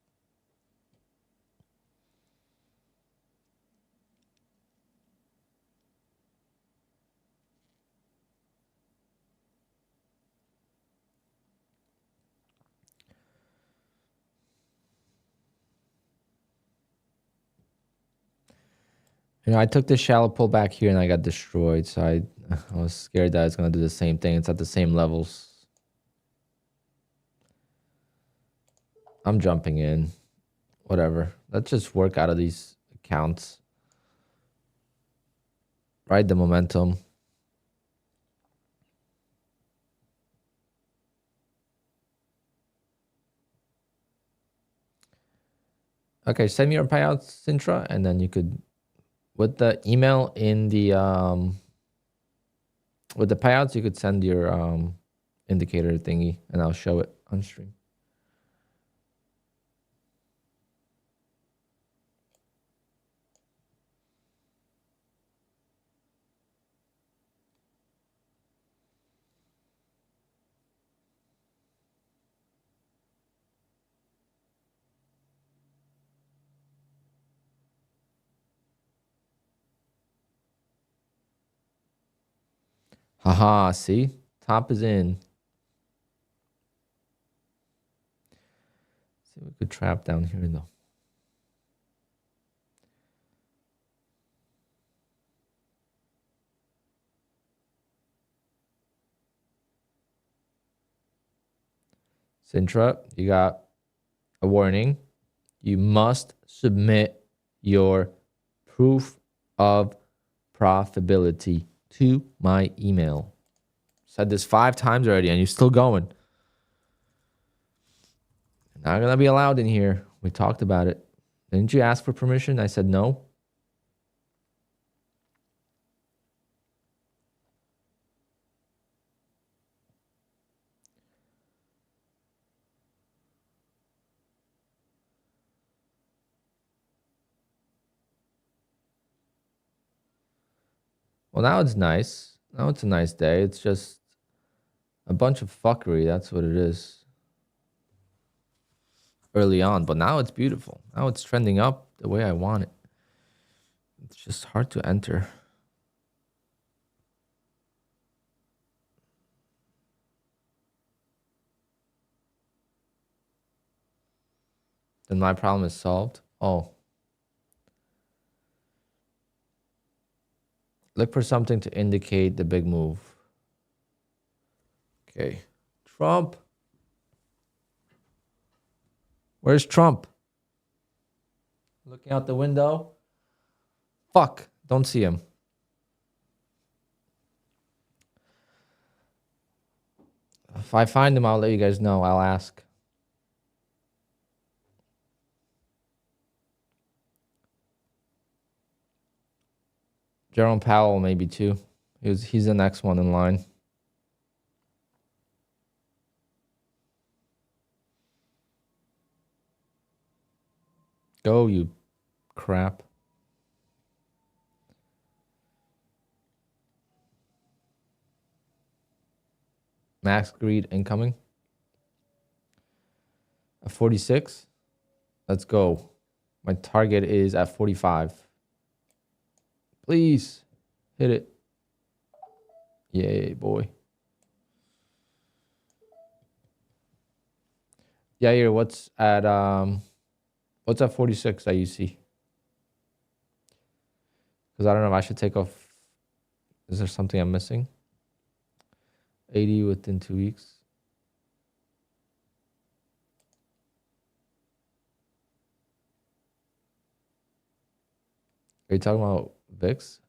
You know, I took the shallow pullback here and I got destroyed. So I was scared that it's going to do the same thing. It's at the same levels. I'm jumping in. Whatever. Let's just work out of these accounts. Ride the momentum. Okay, send me your payouts, Sintra, and then you could, with the email in the with the payouts, you could send your indicator thingy, and I'll show it on stream. Haha, see? Top is in. See if we could trap down here though. Sintra, you got a warning. You must submit your proof of profitability to my email. Said this 5 times already and you're still going. Not going to be allowed in here. We talked about it. Didn't you ask for permission? I said no. Well, now it's nice. Now it's a nice day. It's just a bunch of fuckery. That's what it is. Early on. But now it's beautiful. Now it's trending up the way I want it. It's just hard to enter. Then my problem is solved. Oh. Look for something to indicate the big move. Okay. Trump. Where's Trump? Looking out the window. Fuck. Don't see him. If I find him, I'll let you guys know. I'll ask. Jerome Powell, maybe too. He's the next one in line. Go, you crap. Max greed incoming. At 46. Let's go. My target is at 45. Please hit it. Yay, boy. Yeah, here, what's at 46 that you see? Because I don't know if I should take off. Is there something I'm missing? 80 within 2 weeks. Are you talking about VIX?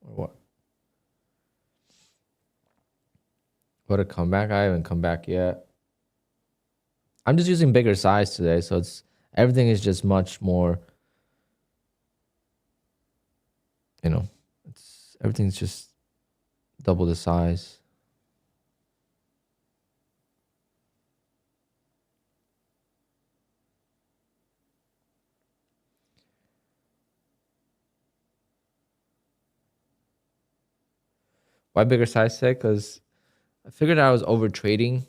Or what? What a comeback. I haven't come back yet. I'm just using bigger size today, so everything is just much more, you know, everything's just double the size. Why bigger size today? Because I figured I was over trading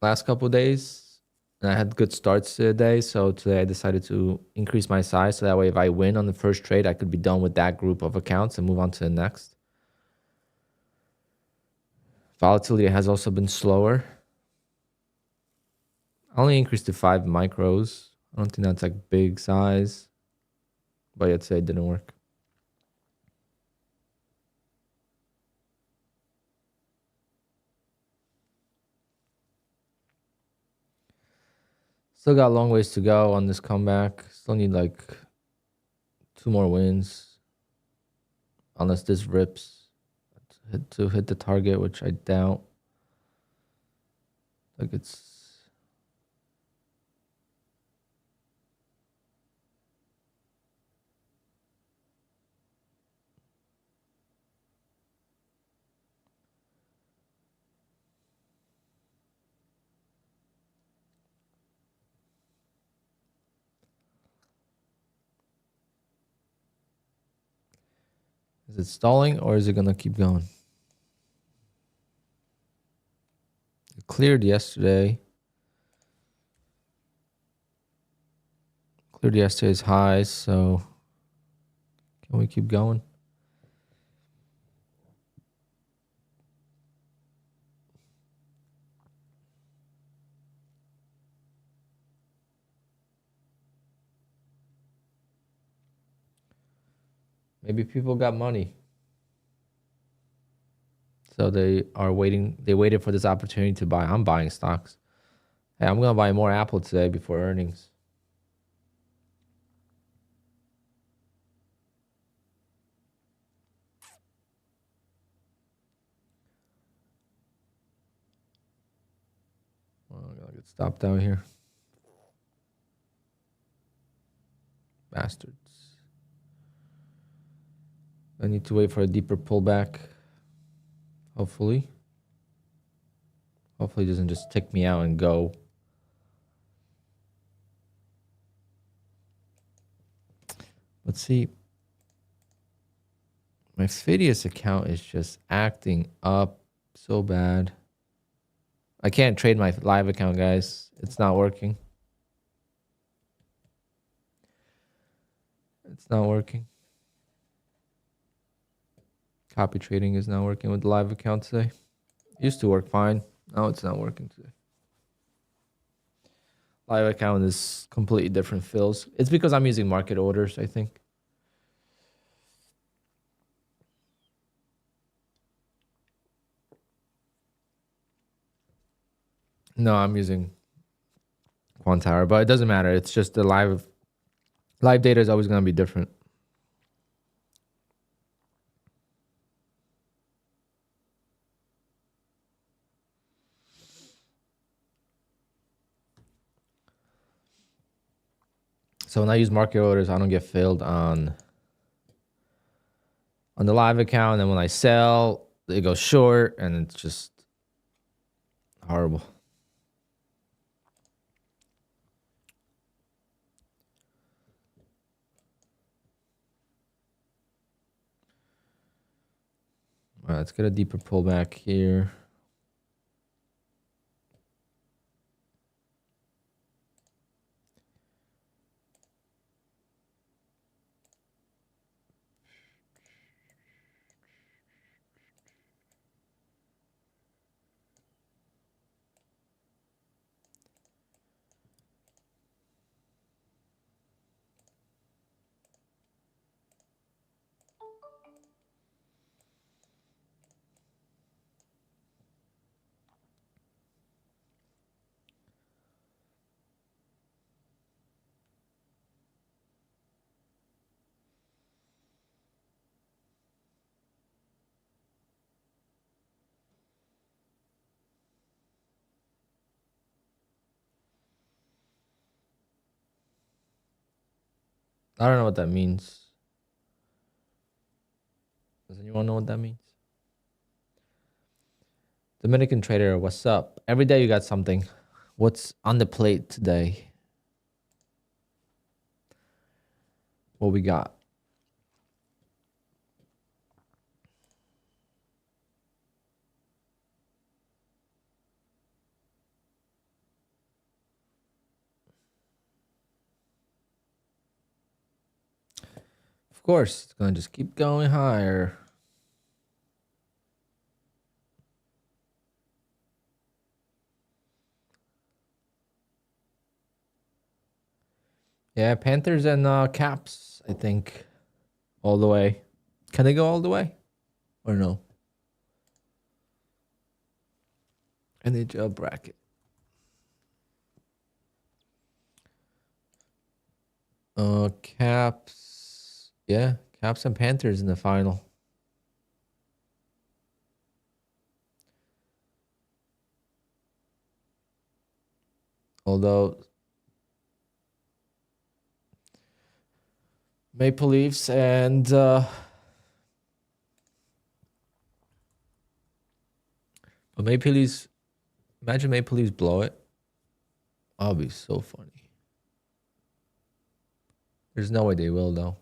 last couple of days, and I had good starts today. So today I decided to increase my size, so that way if I win on the first trade, I could be done with that group of accounts and move on to the next. Volatility has also been slower. I only increased to 5 micros. I don't think that's like big size, but yet today it didn't work. Still got a long ways to go on this comeback. Still need like 2 more wins. Unless this rips to hit the target, which I doubt. Like it's... Is it stalling or is it going to keep going? It cleared yesterday. Cleared yesterday's highs, so can we keep going? Maybe people got money. So they are waiting. They waited for this opportunity to buy. I'm buying stocks. Hey, I'm going to buy more Apple today before earnings. Oh, I got to get stopped out here. Bastards. I need to wait for a deeper pullback. Hopefully. Hopefully it doesn't just tick me out and go. Let's see. My Phidias account is just acting up so bad. I can't trade my live account, guys. It's not working. It's not working. Copy trading is not working with the live account today. Used to work fine. Now it's not working today. live account is completely different fills. It's because I'm using market orders, I think. No, I'm using QUANTOWER, but it doesn't matter. It's just the live data is always going to be different. So when I use market orders, I don't get filled on the live account. And when I sell, it goes short, and it's just horrible. All right, let's get a deeper pullback here. I don't know what that means. Does anyone know what that means? Dominican trader, what's up? Every day you got something. What's on the plate today? What we got? Of course, it's going to just keep going higher. Yeah, Panthers and Caps, I think, all the way. Can they go all the way? Or no? NHL bracket. Caps. Yeah, Caps and Panthers in the final. Although Maple Leafs and but Maple Leafs, imagine Maple Leafs blow it. That'll be so funny. There's no way they will, though.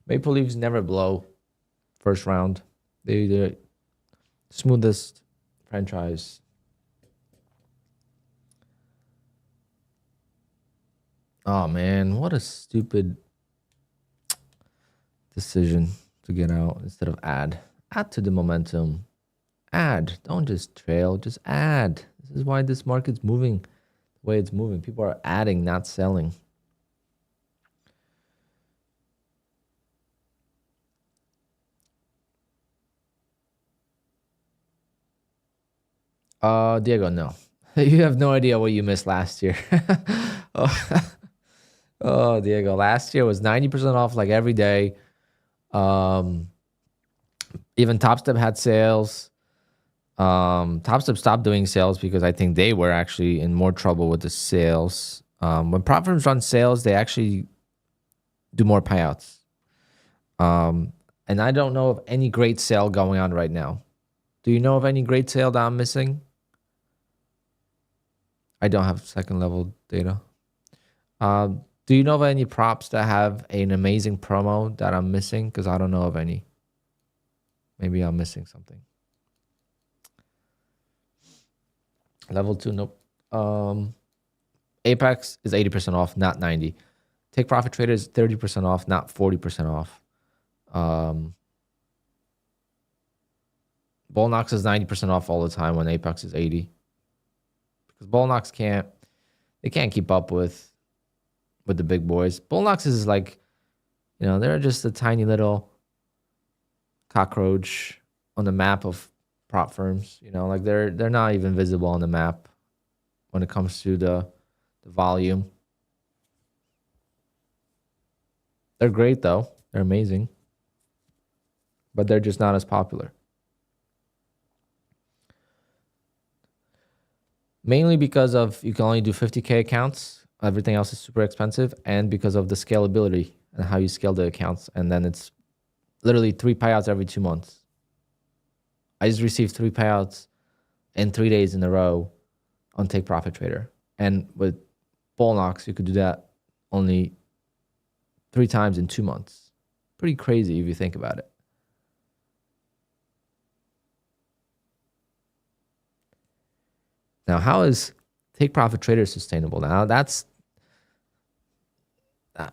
Maple Leafs never blow first round. They're the smoothest franchise. Oh, man. What a stupid decision to get out instead of add. Add to the momentum. Add. Don't just trail. Just add. This is why this market's moving the way it's moving. People are adding, not selling. Diego, no. You have no idea what you missed last year. Oh, Diego, last year was 90% off like every day. Even Top Step had sales. Top Step stopped doing sales because I think they were actually in more trouble with the sales. When prop firms run sales, they actually do more payouts. And I don't know of any great sale going on right now. Do you know of any great sale that I'm missing? I don't have second level data. Do you know of any props that have an amazing promo that I'm missing? Because I don't know of any. Maybe I'm missing something. Level 2, nope. Apex is 80% off, not 90. Take Profit Trader is 30% off, not 40% off. Bullnox is 90% off all the time when Apex is 80. Because Bullnox can't keep up with the big boys. Bullnox is like, they're just a tiny little cockroach on the map of prop firms. Like they're not even visible on the map when it comes to the volume. They're great though. They're amazing. But they're just not as popular. Mainly because of you can only do 50K accounts. Everything else is super expensive. And because of the scalability and how you scale the accounts. And then it's literally 3 payouts every 2 months. I just received 3 payouts in 3 days in a row on Take Profit Trader. And with Bullnox, you could do that only 3 times in 2 months. Pretty crazy if you think about it. Now, how is Take Profit Trader sustainable? Now, that's a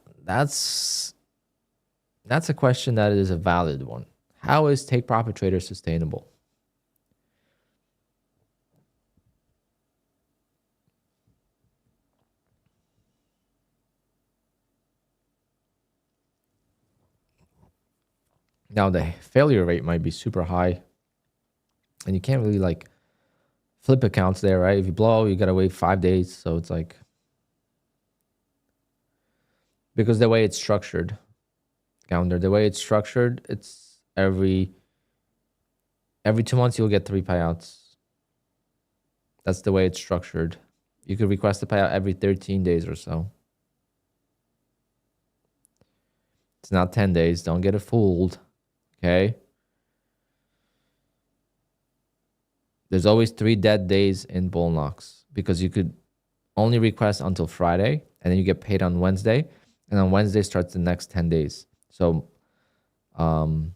question that is a valid one. How is Take Profit Trader sustainable? Now, the failure rate might be super high, and you can't really like flip accounts there, right? If you blow, you gotta wait 5 days. So it's like, because the way it's structured, the way it's structured, it's every 2 months you'll get 3 payouts. That's the way it's structured. You could request a payout every 13 days or so. It's not 10 days. Don't get it fooled. Okay. There's always 3 dead days in Bullnox because you could only request until Friday and then you get paid on Wednesday. And on Wednesday starts the next 10 days. So Monday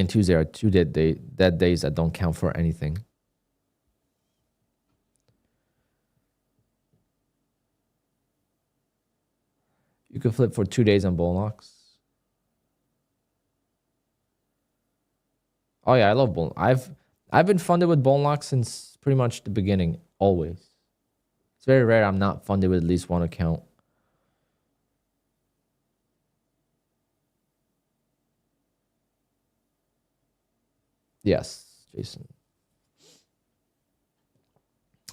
and Tuesday are 2 dead days that don't count for anything. You could flip for 2 days on Bullnox. Oh yeah, I love Bull. I've been funded with Bullnox since pretty much the beginning, always. It's very rare I'm not funded with at least one account. Yes, Jason.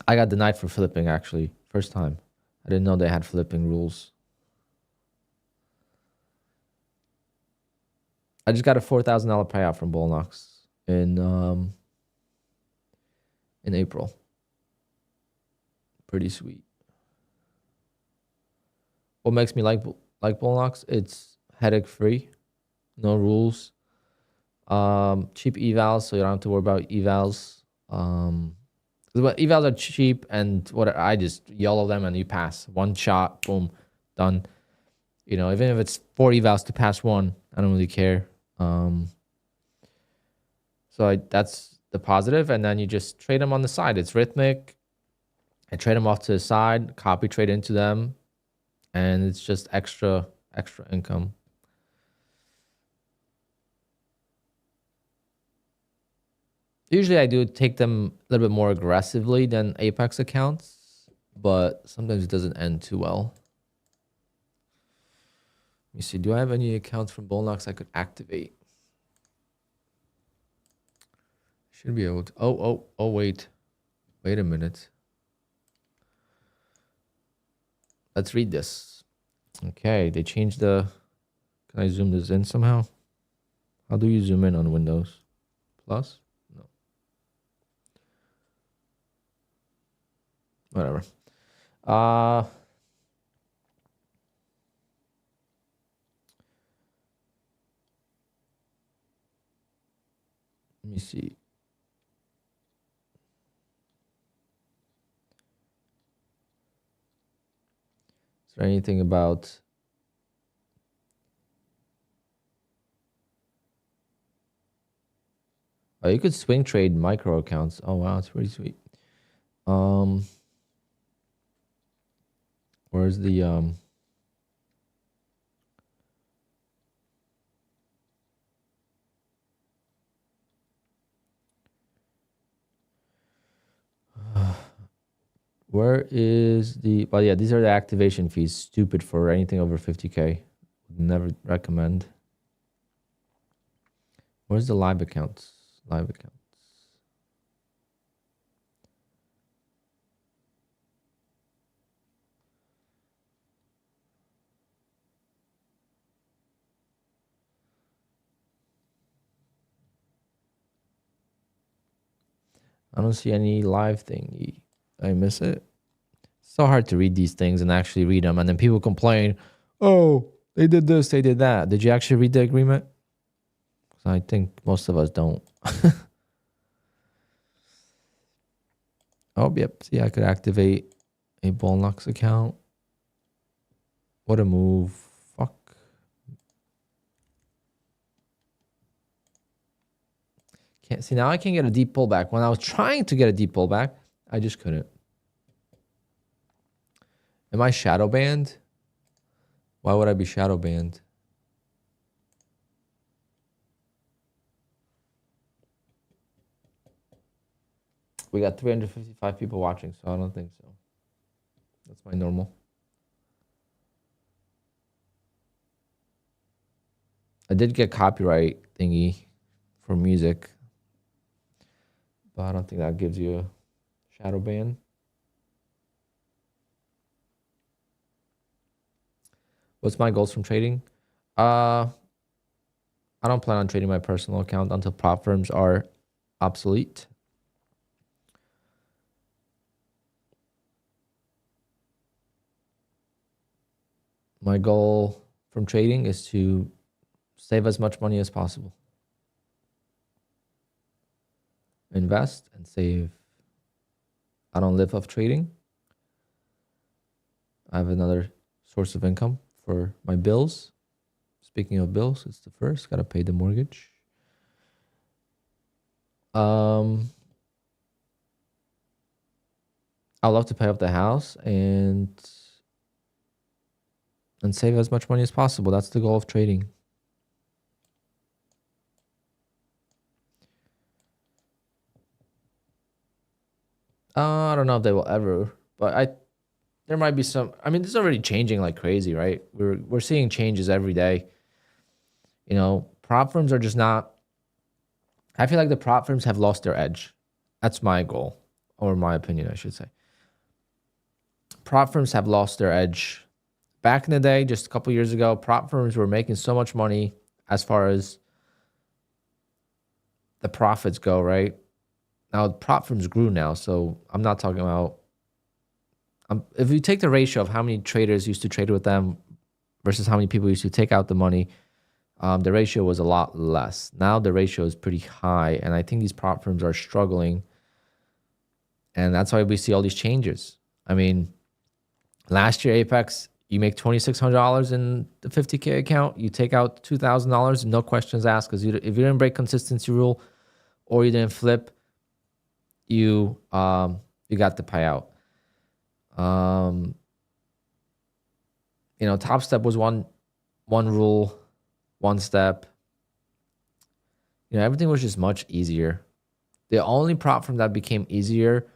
I got denied for flipping, actually. First time. I didn't know they had flipping rules. I just got a $4,000 payout from Bullnox in April. Pretty sweet. What makes me like Bullnox? It's headache free, no rules, cheap evals, so you don't have to worry about evals. Evals are cheap, and what I just YOLO them and you pass one shot, boom, done. Even if it's 4 evals to pass one, I don't really care. So that's the positive, and then you just trade them on the side. It's rhythmic. I trade them off to the side, copy trade into them, and it's just extra income. Usually I do take them a little bit more aggressively than Apex accounts, but sometimes it doesn't end too well. Let me see. Do I have any accounts from Bullnox I could activate? Should be able to. Oh, wait. Wait a minute. Let's read this. Okay, they changed the... Can I zoom this in somehow? How do you zoom in on Windows? Plus? No. Whatever. Let me see. Is there anything about... Oh, you could swing trade micro accounts. Oh, wow, it's pretty sweet. Where's the... Where is the, well, yeah, these are the activation fees. Stupid for anything over 50K. Never recommend. Where's the live accounts? Live accounts. I don't see any live thingy. I miss it. So hard to read these things and actually read them. And then people complain, oh, they did this, they did that. Did you actually read the agreement? I think most of us don't. Oh, yep. See, I could activate a Bullnox account. What a move. Fuck. Can't see, now I can't get a deep pullback. When I was trying to get a deep pullback, I just couldn't. Am I shadow banned? Why would I be shadow banned? We got 355 people watching, so I don't think so. That's my normal. I did get copyright thingy for music, but I don't think that gives you a shadow ban. What's my goals from trading? I don't plan on trading my personal account until prop firms are obsolete. My goal from trading is to save as much money as possible. Invest and save. I don't live off trading. I have another source of income for my bills. Speaking of bills, it's the first. Got to pay the mortgage. I'd love to pay off the house and save as much money as possible. That's the goal of trading. I don't know if they will ever, but there might be some. I mean, this is already changing like crazy, right? We're seeing changes every day. You know, prop firms are just not. I feel like the prop firms have lost their edge. That's my goal, or my opinion, I should say. Prop firms have lost their edge. Back in the day, just a couple years ago, prop firms were making so much money as far as the profits go, right? Now, prop firms grew now, so I'm not talking about... if you take the ratio of how many traders used to trade with them versus how many people used to take out the money, the ratio was a lot less. Now the ratio is pretty high, and I think these prop firms are struggling, and that's why we see all these changes. I mean, last year, Apex, you make $2,600 in the 50K account, you take out $2,000, no questions asked, because if you didn't break consistency rule or you didn't flip, you got the payout. You know, Top Step was one rule, one step. You know, everything was just much easier. The only prop firm that became easier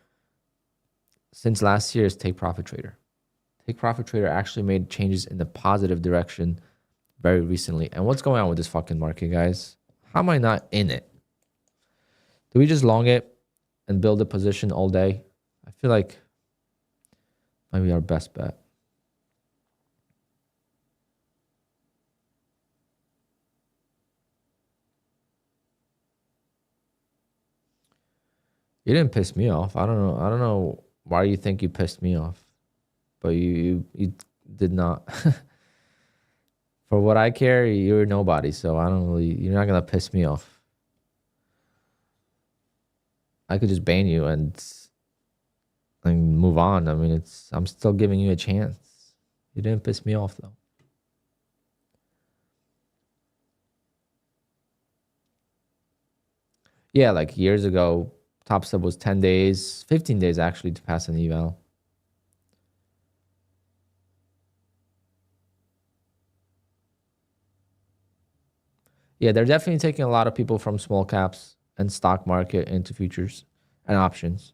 since last year is TakeProfitTrader. TakeProfitTrader actually made changes in the positive direction very recently. And what's going on with this fucking market, guys? How am I not in it? Do we just long it and build a position all day? I feel like might be our best bet. You didn't piss me off. I don't know why you think you pissed me off, but you did not. For what I care, you're nobody, so I don't really. You're not gonna piss me off. I could just ban you and move on. I mean, I'm still giving you a chance. You didn't piss me off though. Yeah, like years ago, Top Step was 10 days, 15 days actually to pass an eval. Yeah, they're definitely taking a lot of people from small caps and stock market into futures and options.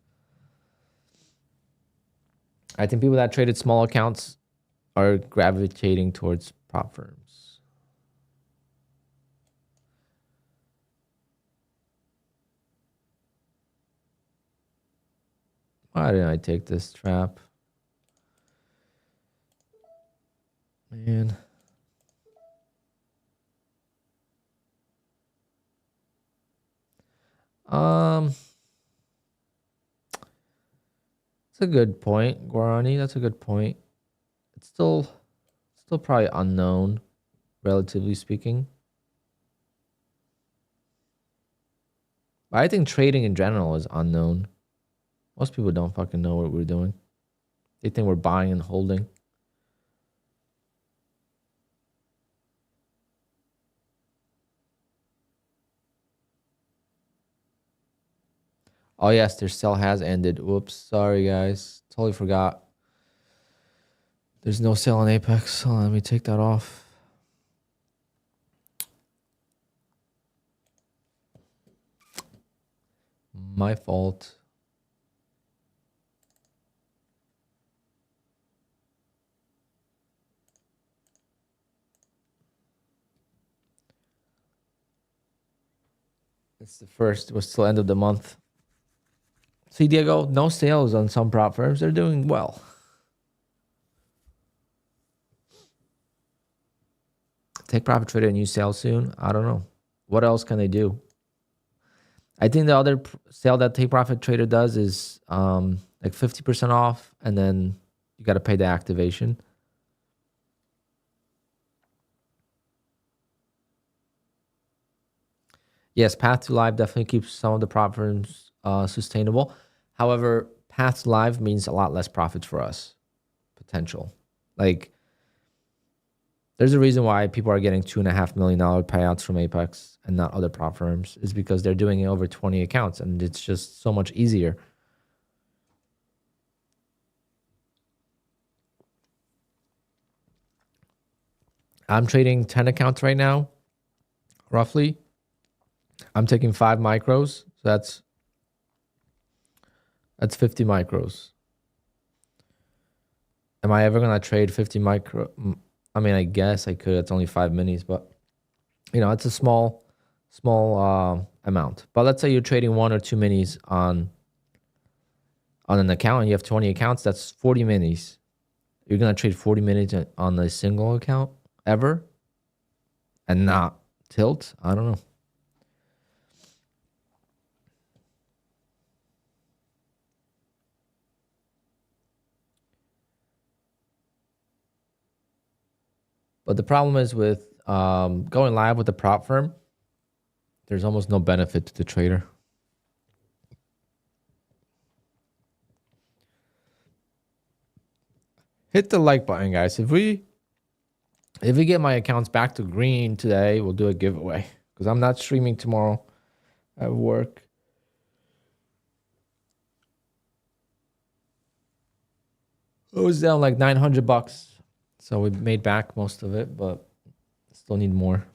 I think people that traded small accounts are gravitating towards prop firms. Why didn't I take this trap? Man. That's a good point, Guarani. That's a good point. It's still probably unknown, relatively speaking. But I think trading in general is unknown. Most people don't fucking know what we're doing. They think we're buying and holding. Oh yes, their sell has ended. Whoops, sorry guys. Totally forgot. There's no sale on Apex. Hold on, let me take that off. My fault. It's the first. It was still end of the month. See, Diego, no sales on some prop firms. They're doing well. Take profit trader and use sale soon. I don't know. What else can they do? I think the other sale that Take Profit Trader does is like 50% off, and then you got to pay the activation. Yes, Path to Live definitely keeps some of the prop firms sustainable. However, Path to Live means a lot less profits for us. Potential. Like, there's a reason why people are getting $2.5 million payouts from Apex and not other prop firms, is because they're doing it over 20 accounts, and it's just so much easier. I'm trading 10 accounts right now, roughly. I'm taking 5 micros, so that's 50 micros. Am I ever gonna trade 50 micro? I mean, I guess I could. It's only 5 minis, but you know, it's a small amount. But let's say you're trading 1 or 2 minis on an account, and you have 20 accounts. That's 40 minis. You're gonna trade 40 minis on a single account ever, and not tilt? I don't know. But the problem is with going live with the prop firm, there's almost no benefit to the trader. Hit the like button, guys. If we get my accounts back to green today, we'll do a giveaway, because I'm not streaming tomorrow at work. It was down like $900, so we made back most of it, but still need more.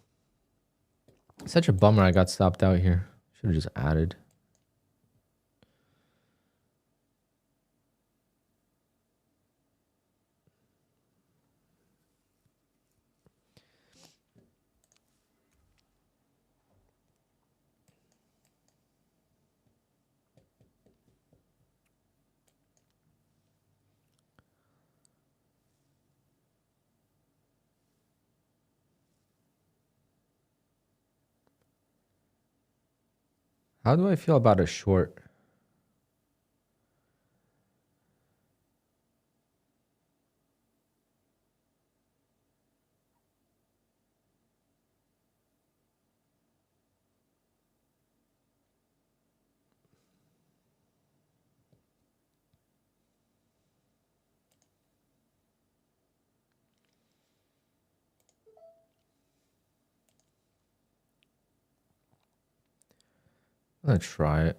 Such a bummer I got stopped out here. Should have just added. How do I feel about a short? I'm gonna try it.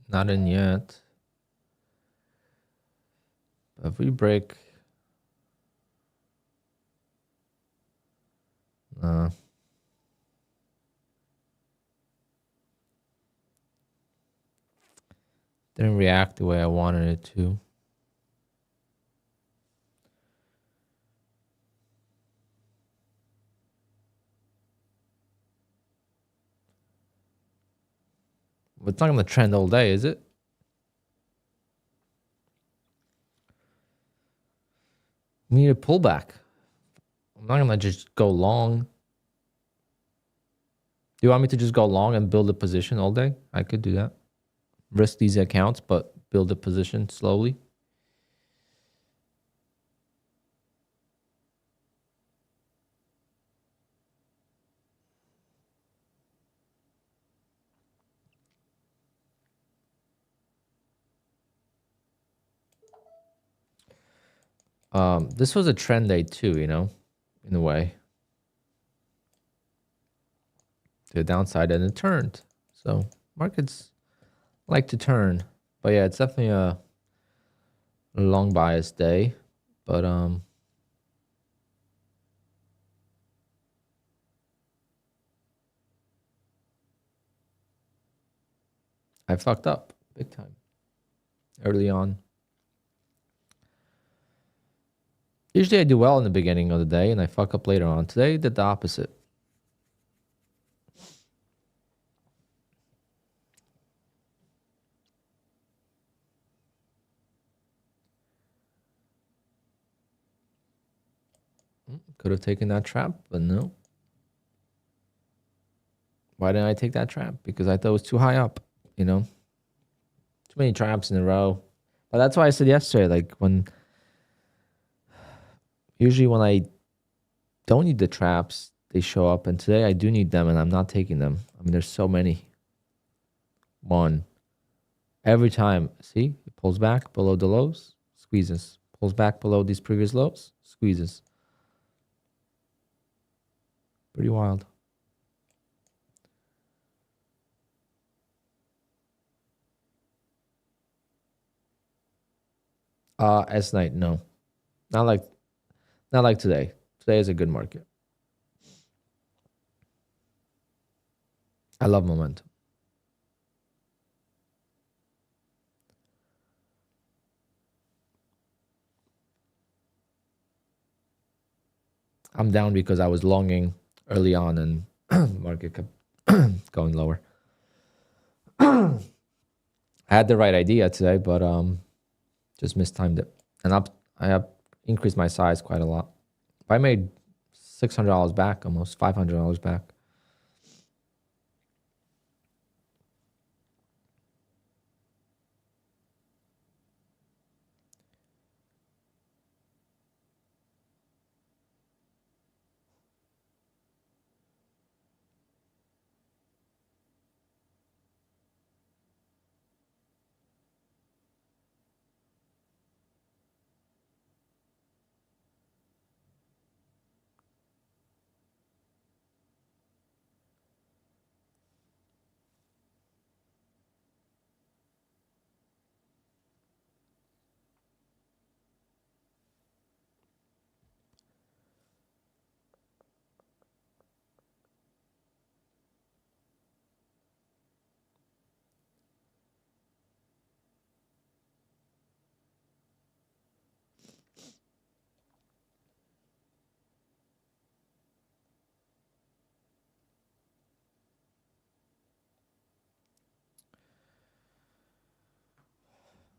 Not in yet. But if we break, Didn't react the way I wanted it to. But it's not gonna trend all day, is it? We need a pullback. I'm not gonna just go long. Do you want me to just go long and build a position all day? I could do that. Risk these accounts, but build a position slowly. This was a trend day too, you know, in a way. To the downside, and it turned. So markets like to turn. But yeah, it's definitely a long bias day. But I fucked up big time early on. Usually I do well in the beginning of the day and I fuck up later on. Today did the opposite. Could have taken that trap, but no. Why didn't I take that trap? Because I thought it was too high up, you know? Too many traps in a row. But that's why I said yesterday, like usually when I don't need the traps, they show up. And today I do need them and I'm not taking them. I mean, there's so many. One. Every time, see, it pulls back below the lows, squeezes. Pulls back below these previous lows, squeezes. Pretty wild. S night, no. Not like today. Today is a good market. I love momentum. I'm down because I was longing early on and market kept going lower. I had the right idea today, but just mistimed it. And I have increased my size quite a lot. I made $600 back, almost $500 back.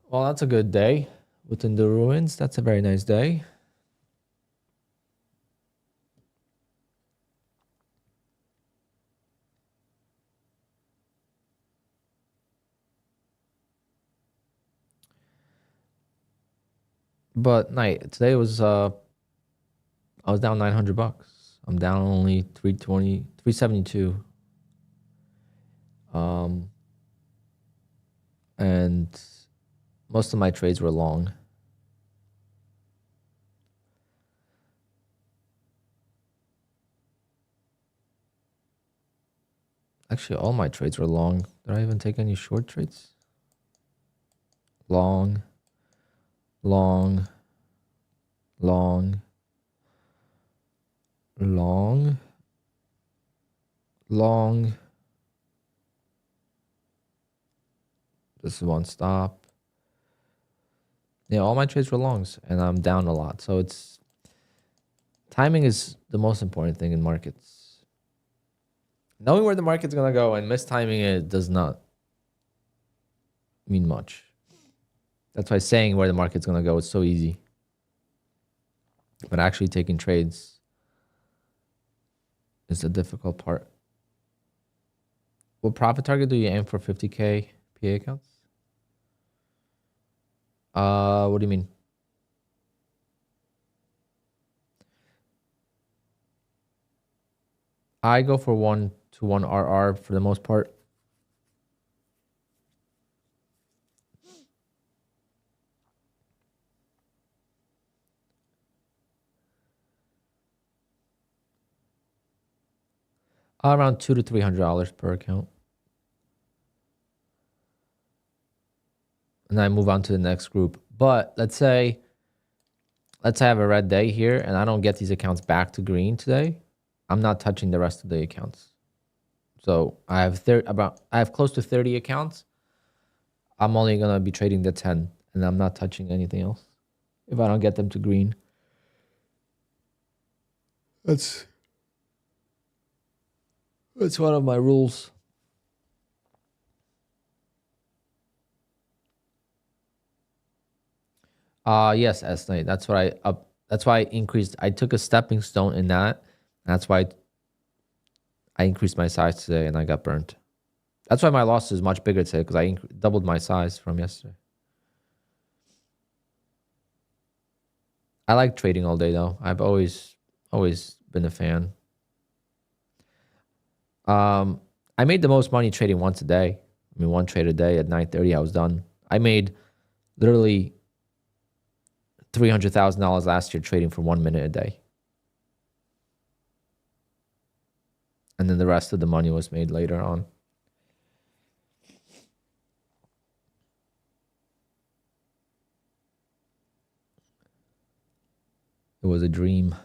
Well, that's a good day. Within the ruins, that's a very nice day. But night today was I was down $900. I'm down only 320, 372. And most of my trades were long. Actually, all my trades were long. Did I even take any short trades? Long, long, long, long, long, This is one stop. Yeah, all my trades were longs, and I'm down a lot. So it's timing is the most important thing in markets. Knowing where the market's gonna go and mistiming it does not mean much. That's why saying where the market's gonna go is so easy. But actually taking trades is the difficult part. What profit target do you aim for 50K PA accounts? What do you mean? I go for 1-to-1 RR for the most part. Around $200 to $300 per account. And I move on to the next group. But let's say I have a red day here and I don't get these accounts back to green today. I'm not touching the rest of the accounts. So I have close to 30 accounts. I'm only gonna be trading the 10 and I'm not touching anything else if I don't get them to green. That's one of my rules. Yes, S-Night. That's why I increased. I took a stepping stone in that. That's why I increased my size today and I got burnt. That's why my loss is much bigger today because I doubled my size from yesterday. I like trading all day though. I've always been a fan. I made the most money trading once a day. I mean, one trade a day at 9:30, I was done. I made literally $300,000 last year trading for 1 minute a day. And then the rest of the money was made later on. It was a dream.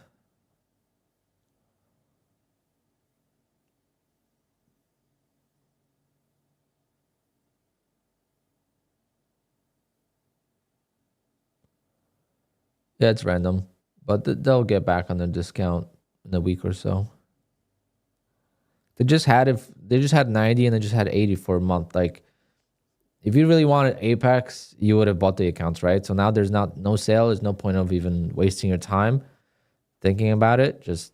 Yeah, it's random, but they'll get back on their discount in a week or so. They just had 90 and they just had 80 for a month. Like, if you really wanted Apex, you would have bought the accounts, right? So now there's no sale. There's no point of even wasting your time thinking about it. Just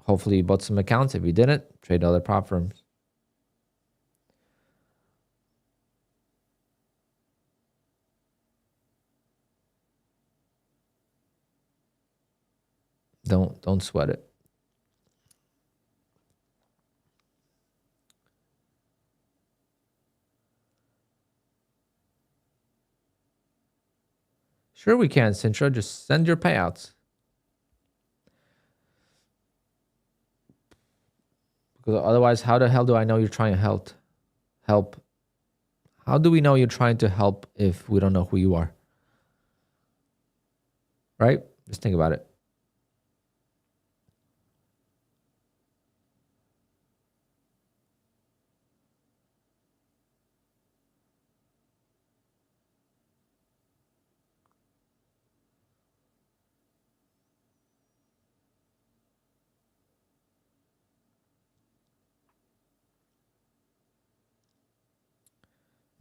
hopefully you bought some accounts. If you didn't, trade other prop firms. Don't sweat it. Sure we can, Sintra. Just send your payouts. Because otherwise, how the hell do I know you're trying to help? How do we know you're trying to help if we don't know who you are? Right? Just think about it.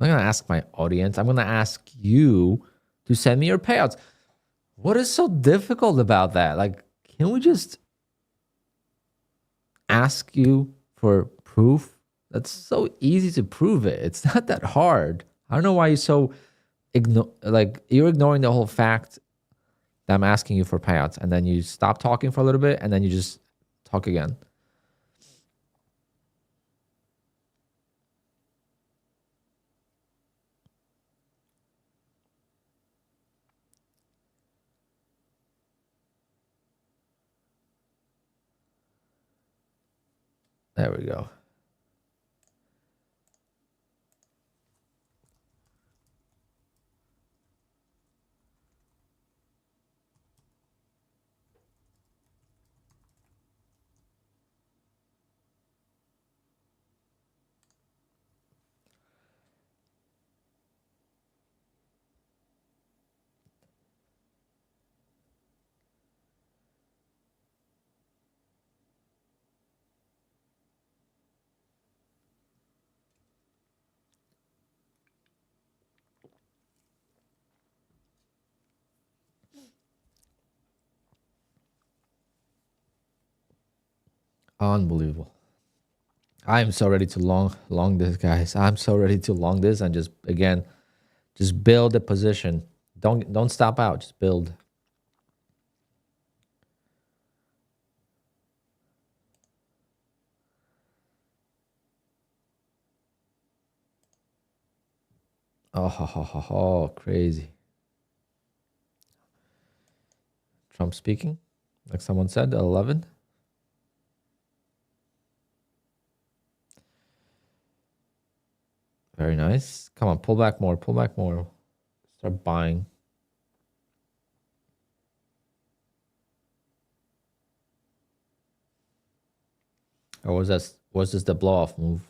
I'm not going to ask my audience. I'm going to ask you to send me your payouts. What is so difficult about that? Like, can we just ask you for proof? That's so easy to prove it. It's not that hard. I don't know why you're so you're ignoring the whole fact that I'm asking you for payouts, and then you stop talking for a little bit and then you just talk again. There we go. Unbelievable. I am so ready to long this, guys. I'm so ready to long this and just again, just build a position. Don't stop out. Just build. Oh, crazy. Trump speaking, like someone said, 11. Very nice. Come on, pull back more. Pull back more. Start buying. Or was this the blow off move?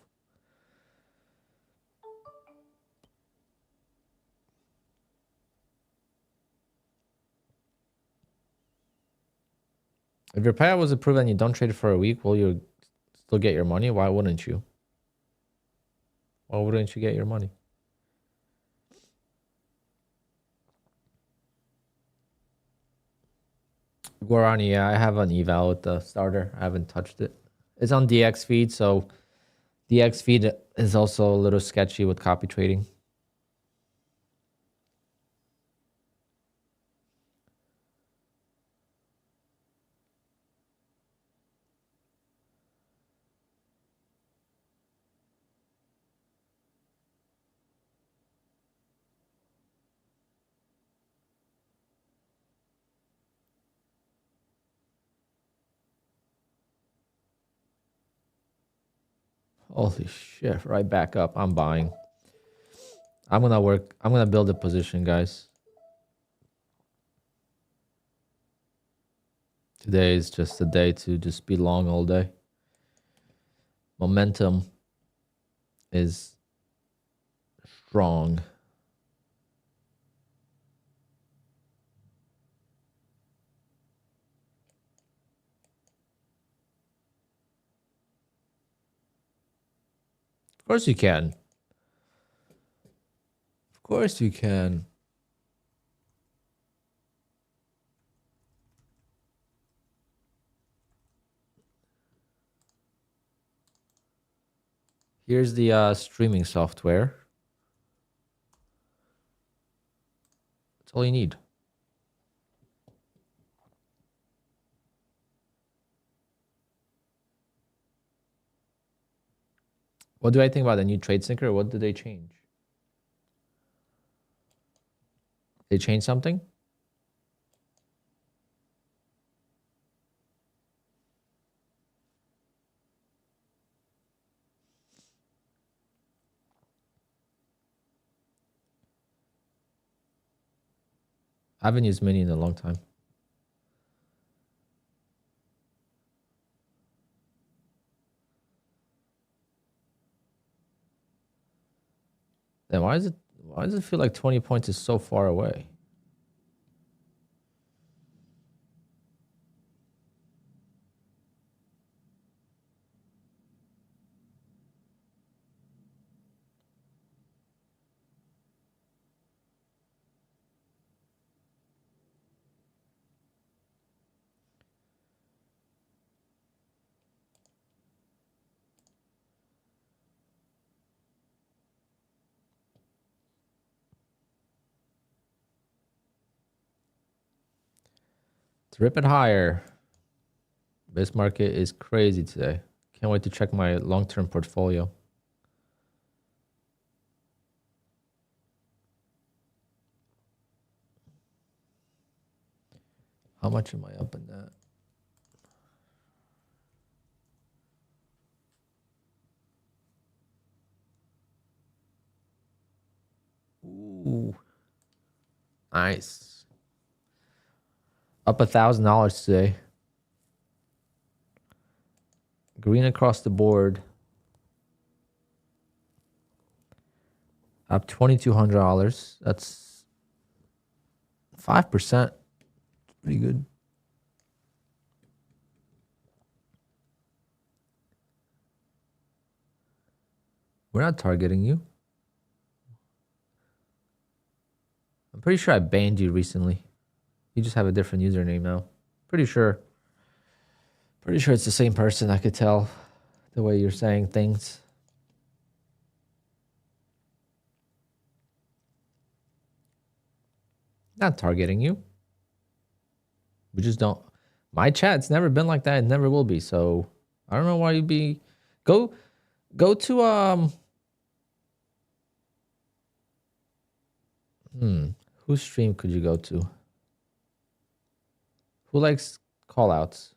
If your payout was approved and you don't trade it for a week, will you still get your money? Why wouldn't you? Why wouldn't you get your money? Guarani, yeah, I have an eval with the starter. I haven't touched it. It's on DX feed, so DX feed is also a little sketchy with copy trading. Holy shit, right back up. I'm buying. I'm gonna build a position, guys. Today is just a day to just be long all day. Momentum is strong. Of course you can. Of course you can. Here's the streaming software. That's all you need. What do I think about the new trade syncer? What did they change? They changed something? I haven't used Mini in a long time. Then why does it feel like 20 points is so far away? To rip it higher. This market is crazy today. Can't wait to check my long-term portfolio. How much am I up in that? Ooh. Nice. Up $1,000 today. Green across the board. Up $2,200. That's 5%. Pretty good. We're not targeting you. I'm pretty sure I banned you recently. You just have a different username now. Pretty sure. Pretty sure it's the same person. I could tell the way you're saying things. Not targeting you. We just don't. My chat's never been like that. It never will be. So I don't know why you'd be. Go to whose stream could you go to? Who likes call outs?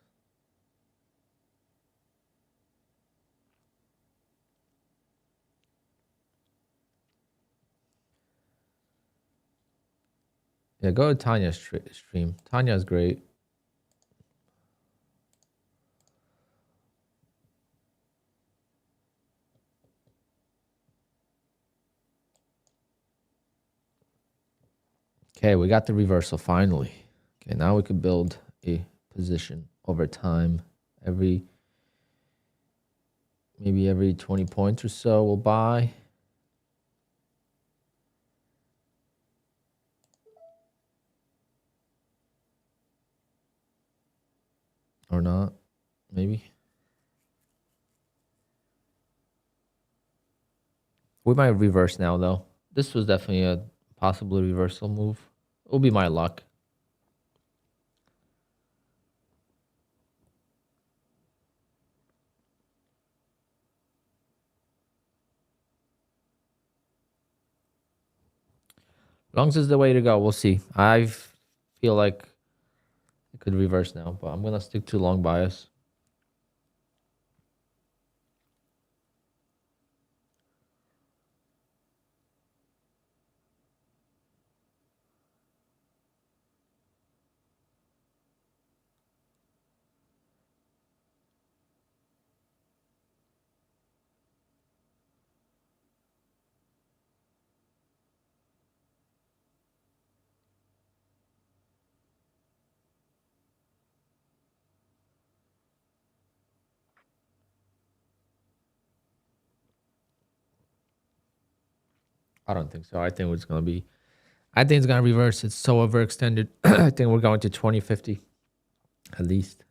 Yeah, go to Tanya's stream. Tanya's great. Okay, we got the reversal finally. Okay, now we could build a position over time. Maybe every 20 points or so we'll buy. Or not, maybe. We might reverse now though. This was definitely a possible reversal move. It will be my luck. Longs is the way to go. We'll see. I feel like it could reverse now, but I'm going to stick to long bias. I don't think so. I think it's going to reverse. It's so overextended. I think we're going to 2050 at least.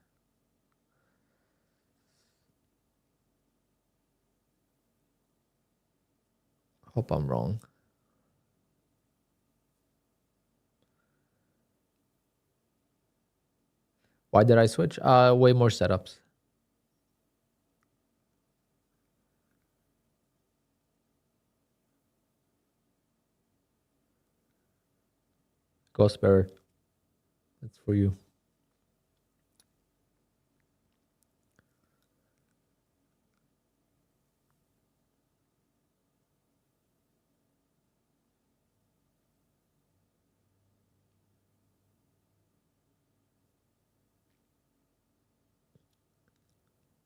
Hope I'm wrong. Why did I switch? Way more setups. Ghost Bearer. That's for you.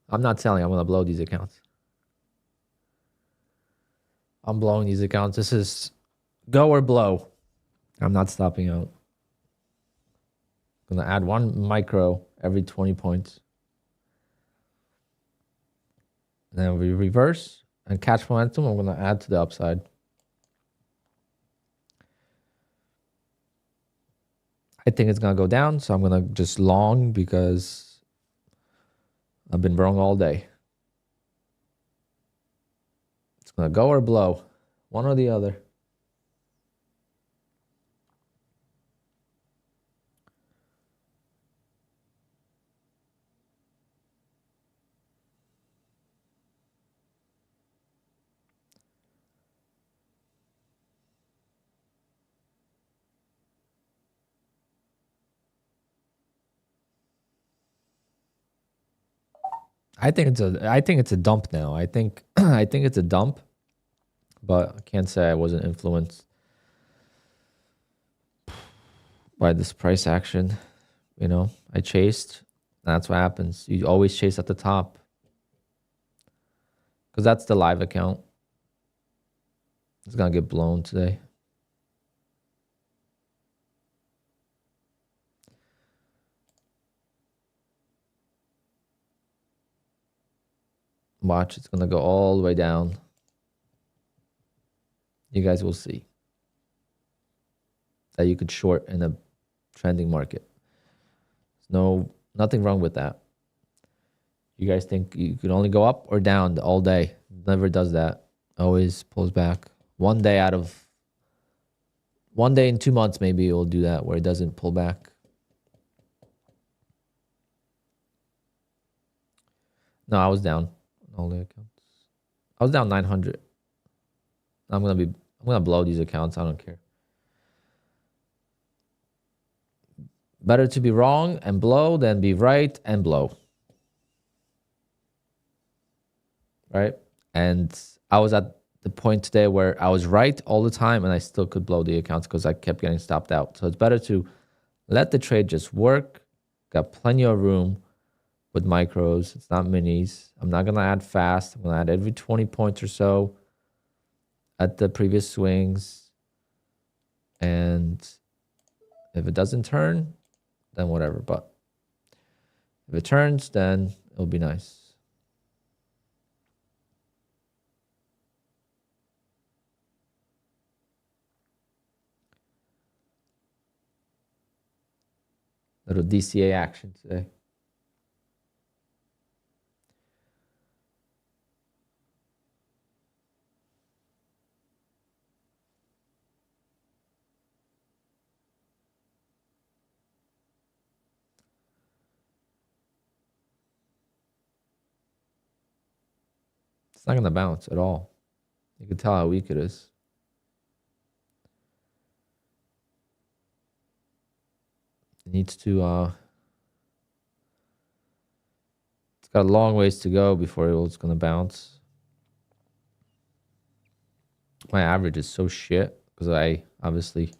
I'm not selling. I'm going to blow these accounts. I'm blowing these accounts. This is go or blow. I'm not stopping out. I'm going to add one micro every 20 points. And then we reverse and catch momentum. I'm going to add to the upside. I think it's going to go down, so I'm going to just long because I've been wrong all day. It's going to go or blow, one or the other. I think it's a dump now. I think it's a dump, but I can't say I wasn't influenced by this price action. You know, I chased. That's what happens. You always chase at the top because that's the live account. It's gonna get blown today. Watch, it's gonna go all the way down. You guys will see that you could short in a trending market. Nothing wrong with that. You guys think you could only go up or down all day? Never does that. Always pulls back. One day in 2 months, maybe it will do that where it doesn't pull back. No, I was down on all the accounts. I was down 900. I'm gonna blow these accounts. I don't care. Better to be wrong and blow than be right and blow. Right? And I was at the point today where I was right all the time and I still could blow the accounts because I kept getting stopped out. So it's better to let the trade just work. Got plenty of room with micros. It's not minis. I'm not going to add fast. I'm going to add every 20 points or so at the previous swings. And if it doesn't turn, then whatever. But if it turns, then it'll be nice. Little DCA action today. It's not going to bounce at all. You can tell how weak it is. It needs to, it's got a long ways to go before it's going to bounce. My average is so shit because I obviously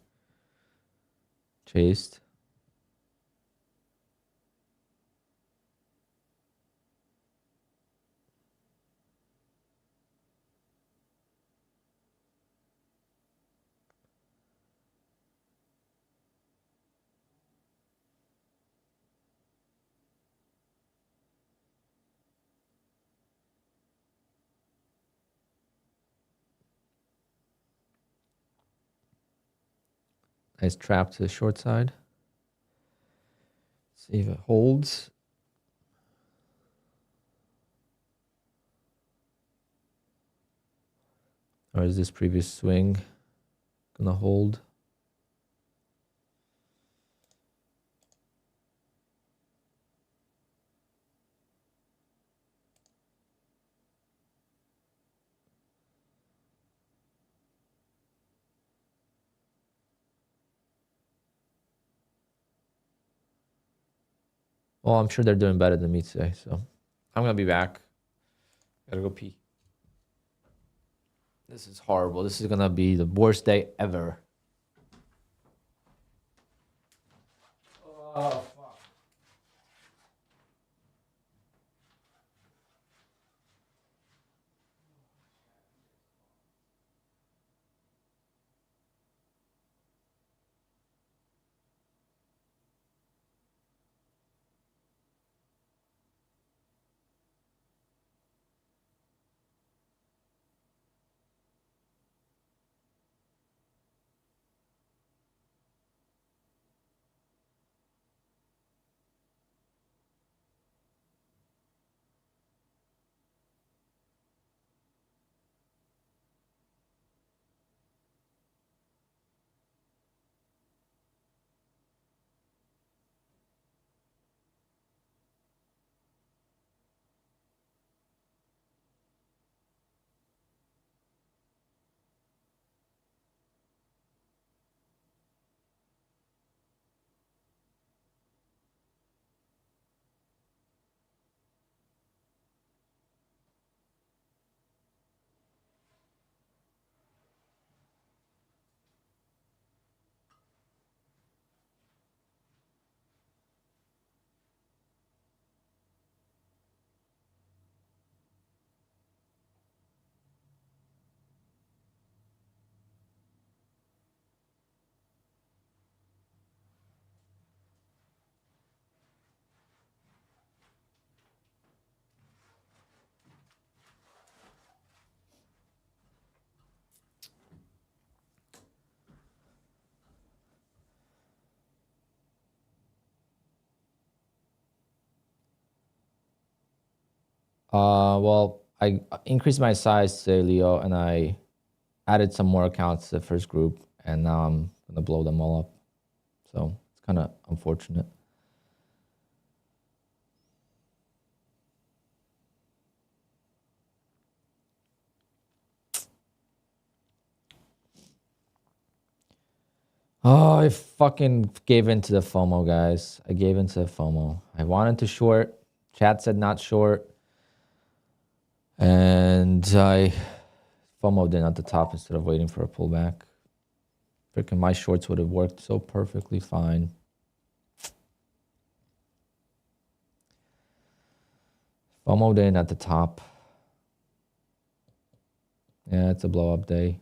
chased. Nice trap to the short side. See if it holds. Or is this previous swing gonna hold? Well, I'm sure they're doing better than me today, so I'm gonna be back. Gotta go pee. This is horrible. This is gonna be the worst day ever. Oh. Well, I increased my size today, Leo, and I added some more accounts to the first group, and now I'm gonna blow them all up. So it's kind of unfortunate. Oh, I fucking gave into the FOMO, guys. I gave into the FOMO. I wanted to short. Chat said not short. And I FOMO'd in at the top instead of waiting for a pullback. Freaking my shorts would have worked so perfectly fine. FOMO'd in at the top. Yeah, it's a blow up day.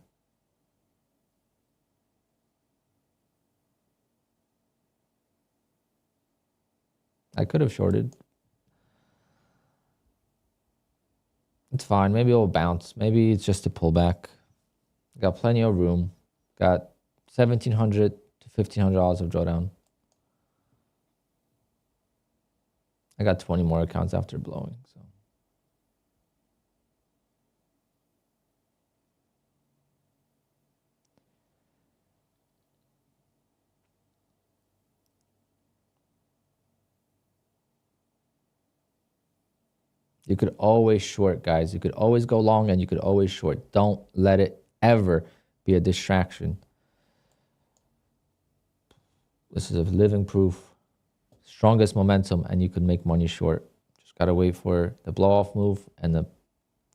I could have shorted. It's fine. Maybe it'll bounce. Maybe it's just a pullback. Got plenty of room. Got $1,700 to $1,500 of drawdown. I got 20 more accounts after blowing. So you could always short, guys. You could always go long and you could always short. Don't let it ever be a distraction. This is a living proof. Strongest momentum, and you could make money short. Just got to wait for the blow off move and the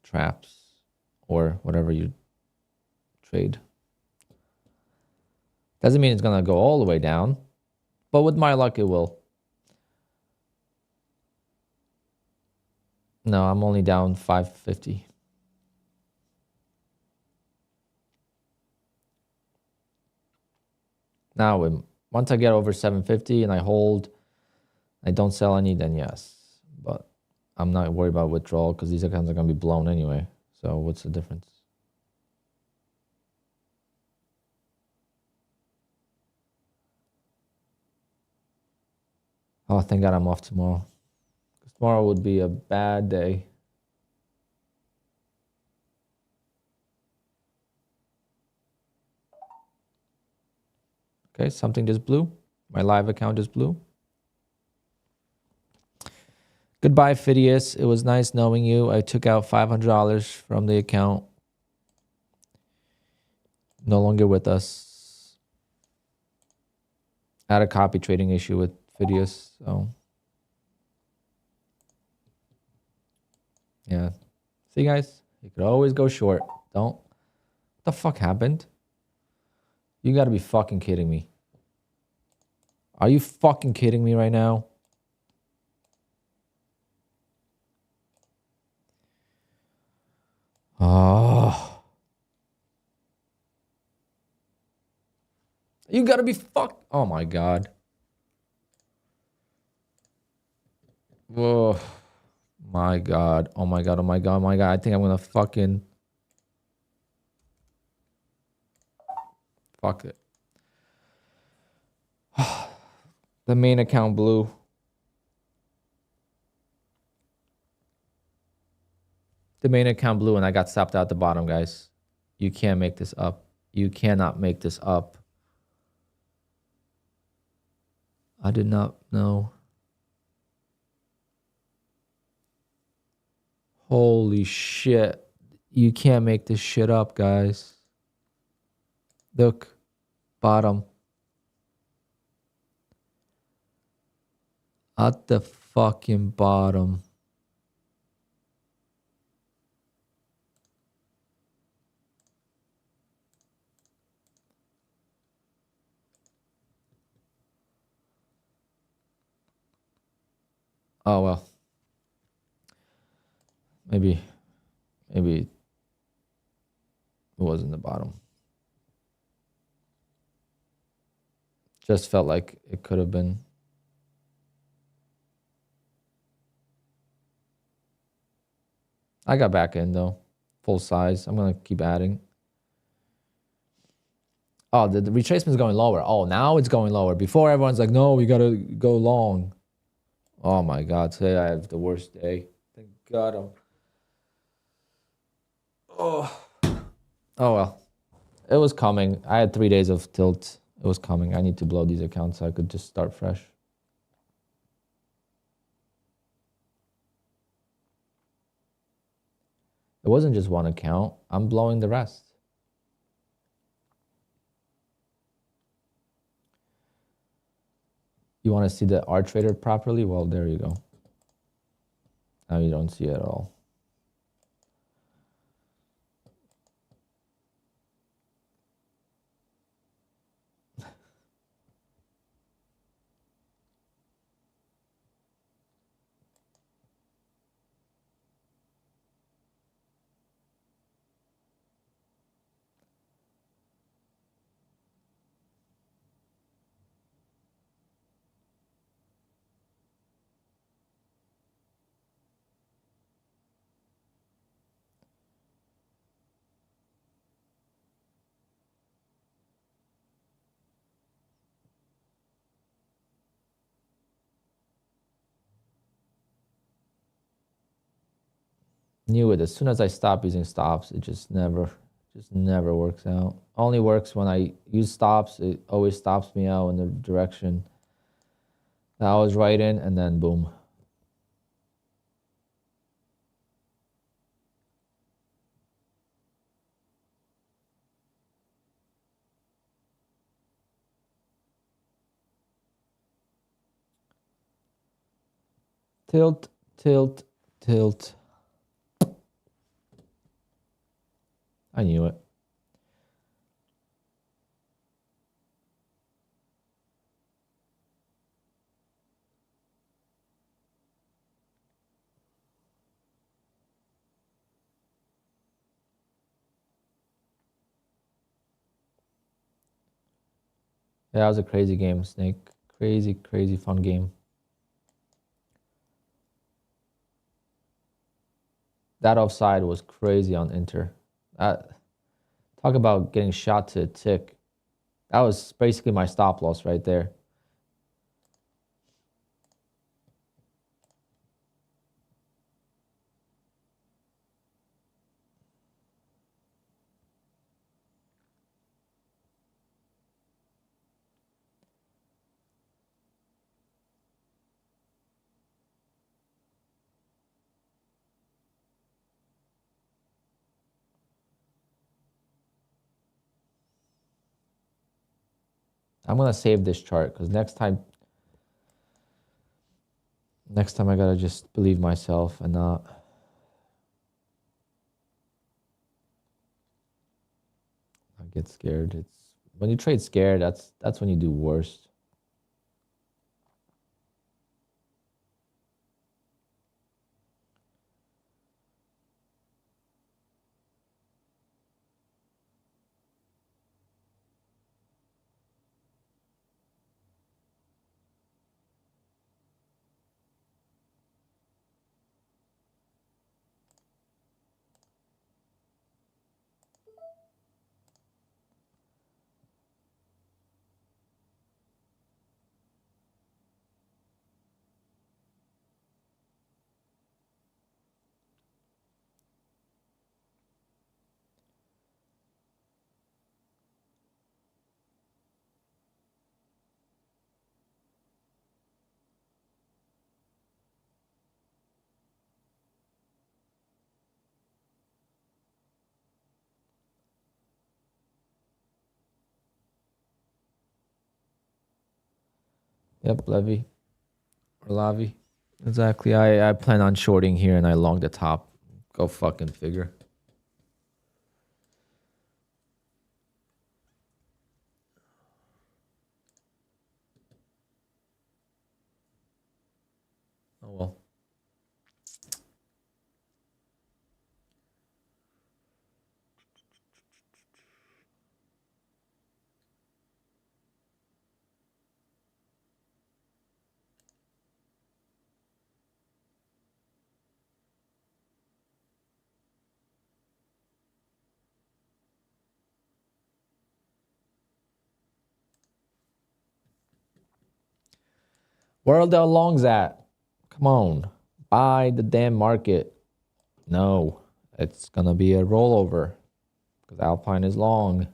traps or whatever you trade. Doesn't mean it's going to go all the way down, but with my luck, it will. No, I'm only down 550. Now, once I get over 750 and I hold, I don't sell any, then yes. But I'm not worried about withdrawal because these accounts are going to be blown anyway. So what's the difference? Oh, thank God I'm off tomorrow. Because tomorrow would be a bad day. Okay, something just blew. My live account just blew. Goodbye, Phidias. It was nice knowing you. I took out $500 from the account. No longer with us. I had a copy trading issue with Phidias, so yeah. See, guys, you could always go short. Don't. What the fuck happened? You gotta be fucking kidding me. Are you fucking kidding me right now? Oh. You gotta be fuck. Oh my God. Whoa. My God. Oh my God. Oh my God. Oh my God. I think I'm gonna fucking. Fuck it. The main account blew. The main account blew and I got stopped out the bottom, guys. You can't make this up. You cannot make this up. I did not know. Holy shit. You can't make this shit up, guys. Look. Bottom. At the fucking bottom. Oh, well. Maybe it wasn't the bottom. Just felt like it could have been. I got back in though. Full size. I'm going to keep adding. Oh, the retracement is going lower. Oh, now it's going lower. Before everyone's like, no, we got to go long. Oh my God. Today I have the worst day. Thank Got him. Oh. Oh well. It was coming. I had 3 days of tilt. It was coming. I need to blow these accounts so I could just start fresh. It wasn't just one account. I'm blowing the rest. You want to see the R trader properly? Well, there you go. Now you don't see it at all. Knew it. As soon as I stop using stops, it just never works out. Only works when I use stops. It always stops me out in the direction that I was right in, and then boom. Tilt, tilt, tilt. I knew it. Yeah, that was a crazy game, Snake. Crazy, crazy fun game. That offside was crazy on Inter. Talk about getting shot to a tick. That was basically my stop loss right there. I'm gonna save this chart because next time I gotta just believe myself and not. I get scared. It's when you trade scared, that's when you do worst. Yep, Levy or Lavi. Exactly. I plan on shorting here and I long the top. Go fucking figure. Oh well. Where are the longs at? Come on. Buy the damn market. No, it's going to be a rollover because Alpine is long.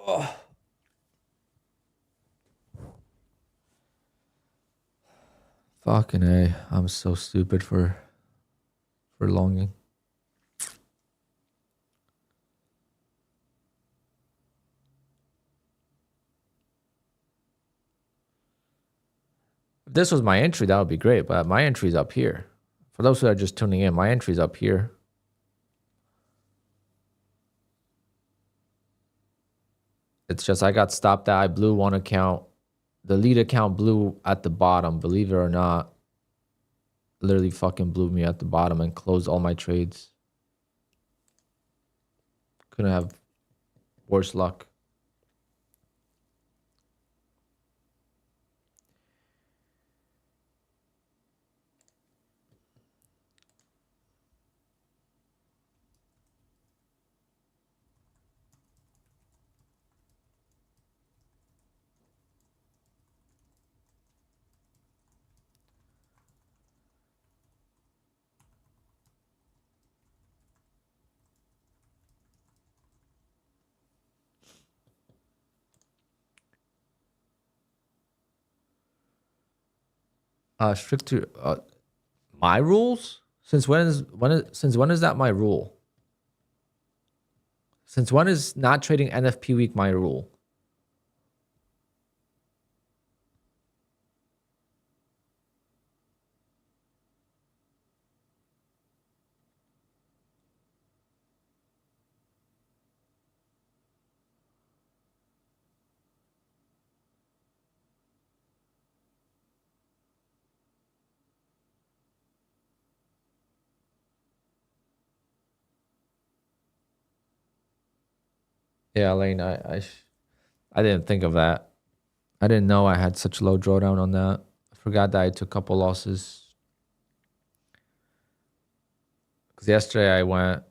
Oh. Fucking A. I'm so stupid for longing. If this was my entry, that would be great, but my entry's up here. For those who are just tuning in, my entry's up here. It's just I got stopped at, I blew one account. The lead account blew at the bottom, believe it or not. Literally fucking blew me at the bottom and closed all my trades. Couldn't have worse luck. Stricter my rules? Since when is that my rule? Since when is not trading NFP week my rule? Yeah, Lane, I didn't think of that. I didn't know I had such low drawdown on that. I forgot that I took a couple losses. Because yesterday I went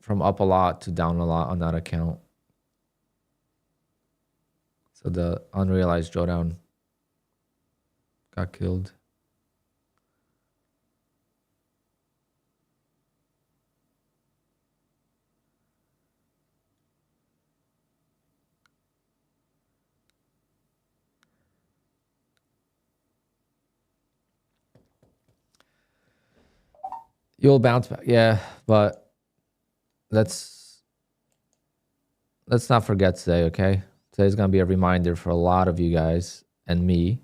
from up a lot to down a lot on that account. So the unrealized drawdown got killed. You'll bounce back. Yeah, but let's not forget today, okay? Today's going to be a reminder for a lot of you guys and me.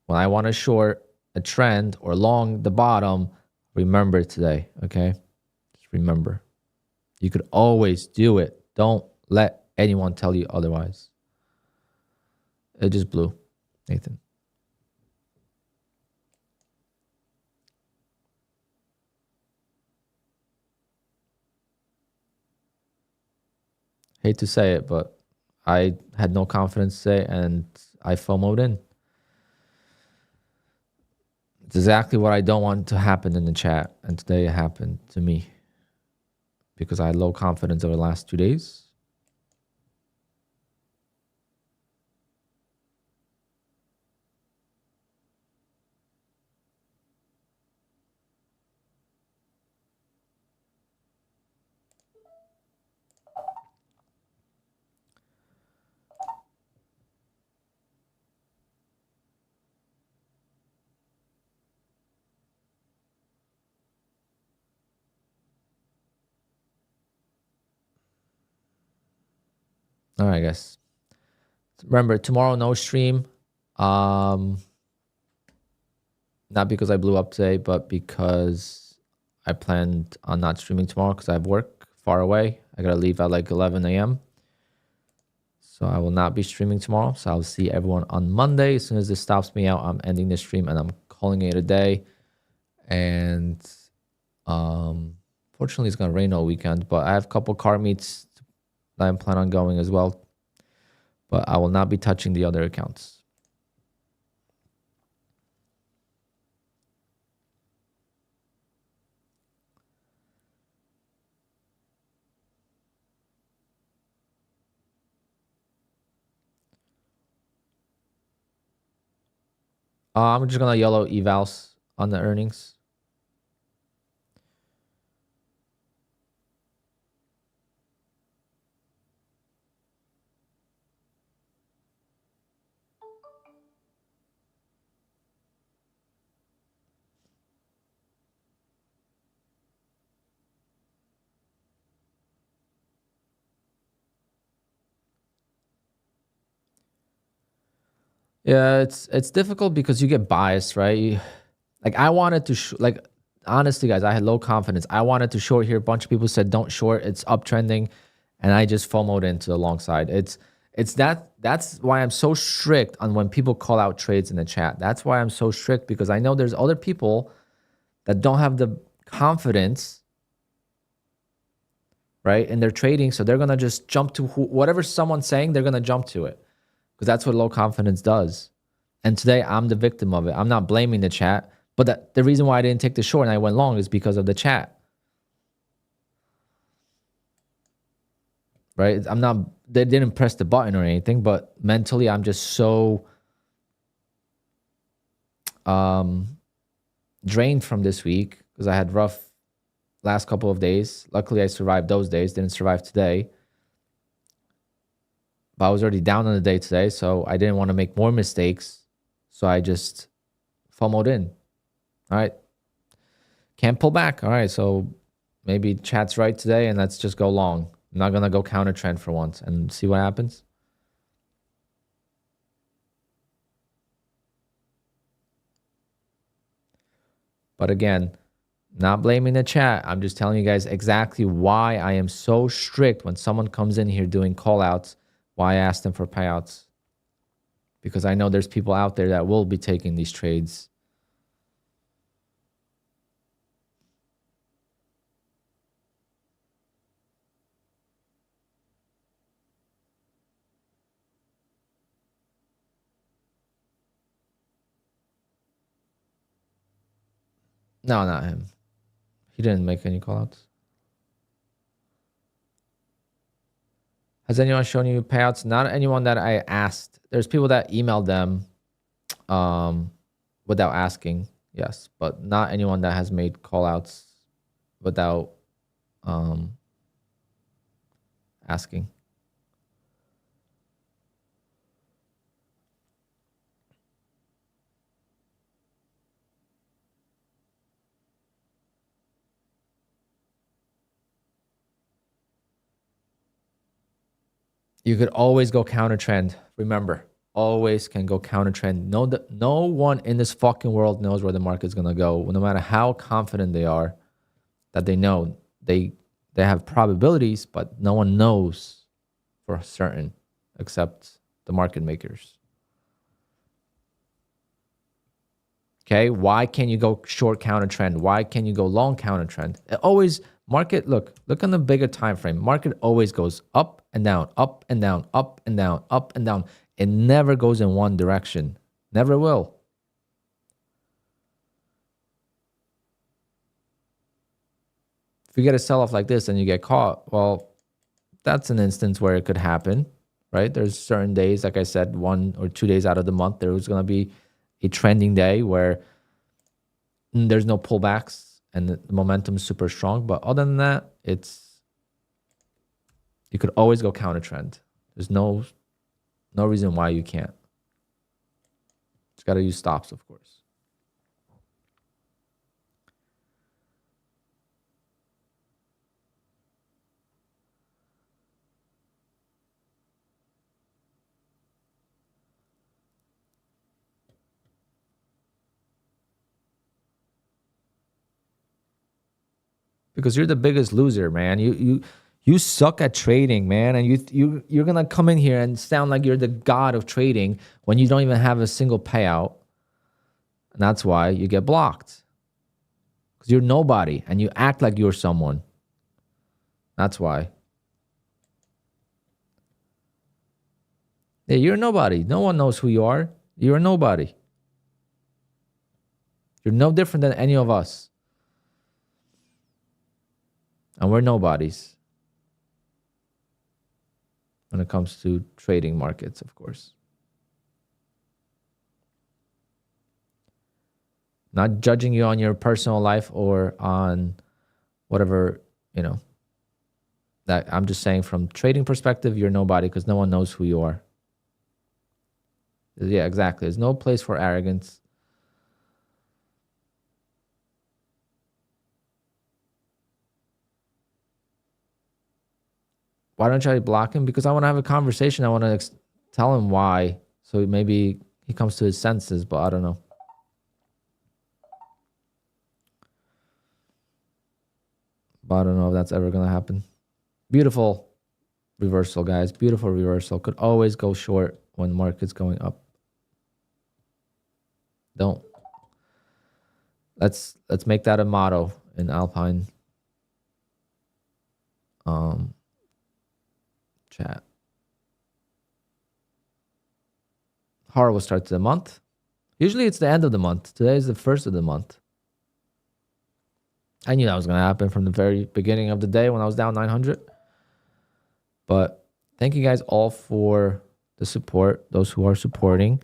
When I want to short a trend or long the bottom, remember today, okay? Just remember. You could always do it. Don't let anyone tell you otherwise. It just blew, Nathan. Hate to say it, but I had no confidence today and I FOMO'd in. It's exactly what I don't want to happen in the chat. And today it happened to me because I had low confidence over the last 2 days. All right, guys. Remember, tomorrow, no stream. Not because I blew up today, but because I planned on not streaming tomorrow because I have work far away. I gotta leave at like 11 a.m. So I will not be streaming tomorrow. So I'll see everyone on Monday. As soon as this stops me out, I'm ending the stream and I'm calling it a day. And fortunately, it's gonna rain all weekend. But I have a couple car meets that I'm planning on going as well. But I will not be touching the other accounts. I'm just gonna yellow evals on the earnings. Yeah, it's difficult because you get biased, right? Like I wanted to like honestly, guys, I had low confidence. I wanted to short here. A bunch of people said don't short. It's uptrending, and I just FOMO'd into the long side. That's why I'm so strict on when people call out trades in the chat. That's why I'm so strict because I know there's other people that don't have the confidence, right? And they're trading, so they're gonna just jump to whatever someone's saying. They're gonna jump to it because that's what low confidence does. And today I'm the victim of it. I'm not blaming the chat, but the reason why I didn't take the short and I went long is because of the chat, right? They didn't press the button or anything, but mentally I'm just so drained from this week because I had rough last couple of days. Luckily I survived those days, didn't survive today. But I was already down on the day today, so I didn't want to make more mistakes. So I just FOMO'd in. All right. Can't pull back. All right. So maybe chat's right today and let's just go long. I'm not going to go counter trend for once and see what happens. But again, not blaming the chat. I'm just telling you guys exactly why I am so strict when someone comes in here doing call outs, why I ask them for payouts. Because I know there's people out there that will be taking these trades. No, not him. He didn't make any callouts. Has anyone shown you payouts? Not anyone that I asked. There's people that emailed them without asking, yes, but not anyone that has made callouts without asking. You could always go counter trend. Remember, always can go counter trend. No one in this fucking world knows where the market's gonna go. No matter how confident they are, that they know they have probabilities, but no one knows for certain except the market makers. Okay, why can't you go short counter trend? Why can't you go long counter trend? It always market look on the bigger time frame. Market always goes up and down, up and down, up and down, up and down. It never goes in one direction. Never will. If you get a sell-off like this and you get caught, well, that's an instance where it could happen, right? There's certain days, like I said, 1 or 2 days out of the month, there was going to be a trending day where there's no pullbacks and the momentum is super strong. But other than that, you could always go counter trend. There's no reason why you can't. Just got to use stops, of course. Because you're the biggest loser, man. You suck at trading, man, and you're gonna come in here and sound like you're the god of trading when you don't even have a single payout, and that's why you get blocked. Because you're nobody, and you act like you're someone. That's why. Yeah, you're nobody. No one knows who you are. You're a nobody. You're no different than any of us, and we're nobodies. When it comes to trading markets, of course. Not judging you on your personal life or on whatever, you know. That I'm just saying from trading perspective, you're nobody because no one knows who you are. Yeah, exactly. There's no place for arrogance. Why don't I block him? Because I want to have a conversation. I want to tell him why. So maybe he comes to his senses, but I don't know. But I don't know if that's ever going to happen. Beautiful reversal, guys. Beautiful reversal. Could always go short when the market's going up. Don't. Let's make that a motto in Alpine. Chat. Horrible start to the month. Usually it's the end of the month. Today is the first of the month. I knew that was going to happen from the very beginning of the day when I was down 900. But thank you guys all for the support, those who are supporting.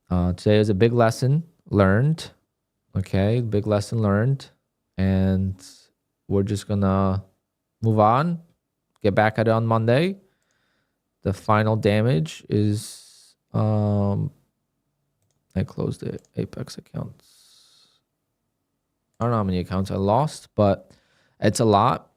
Today is a big lesson learned. Okay, big lesson learned. And we're just going to move on. Get back at it on Monday. The final damage is I closed the Apex accounts. I don't know how many accounts I lost, but it's a lot.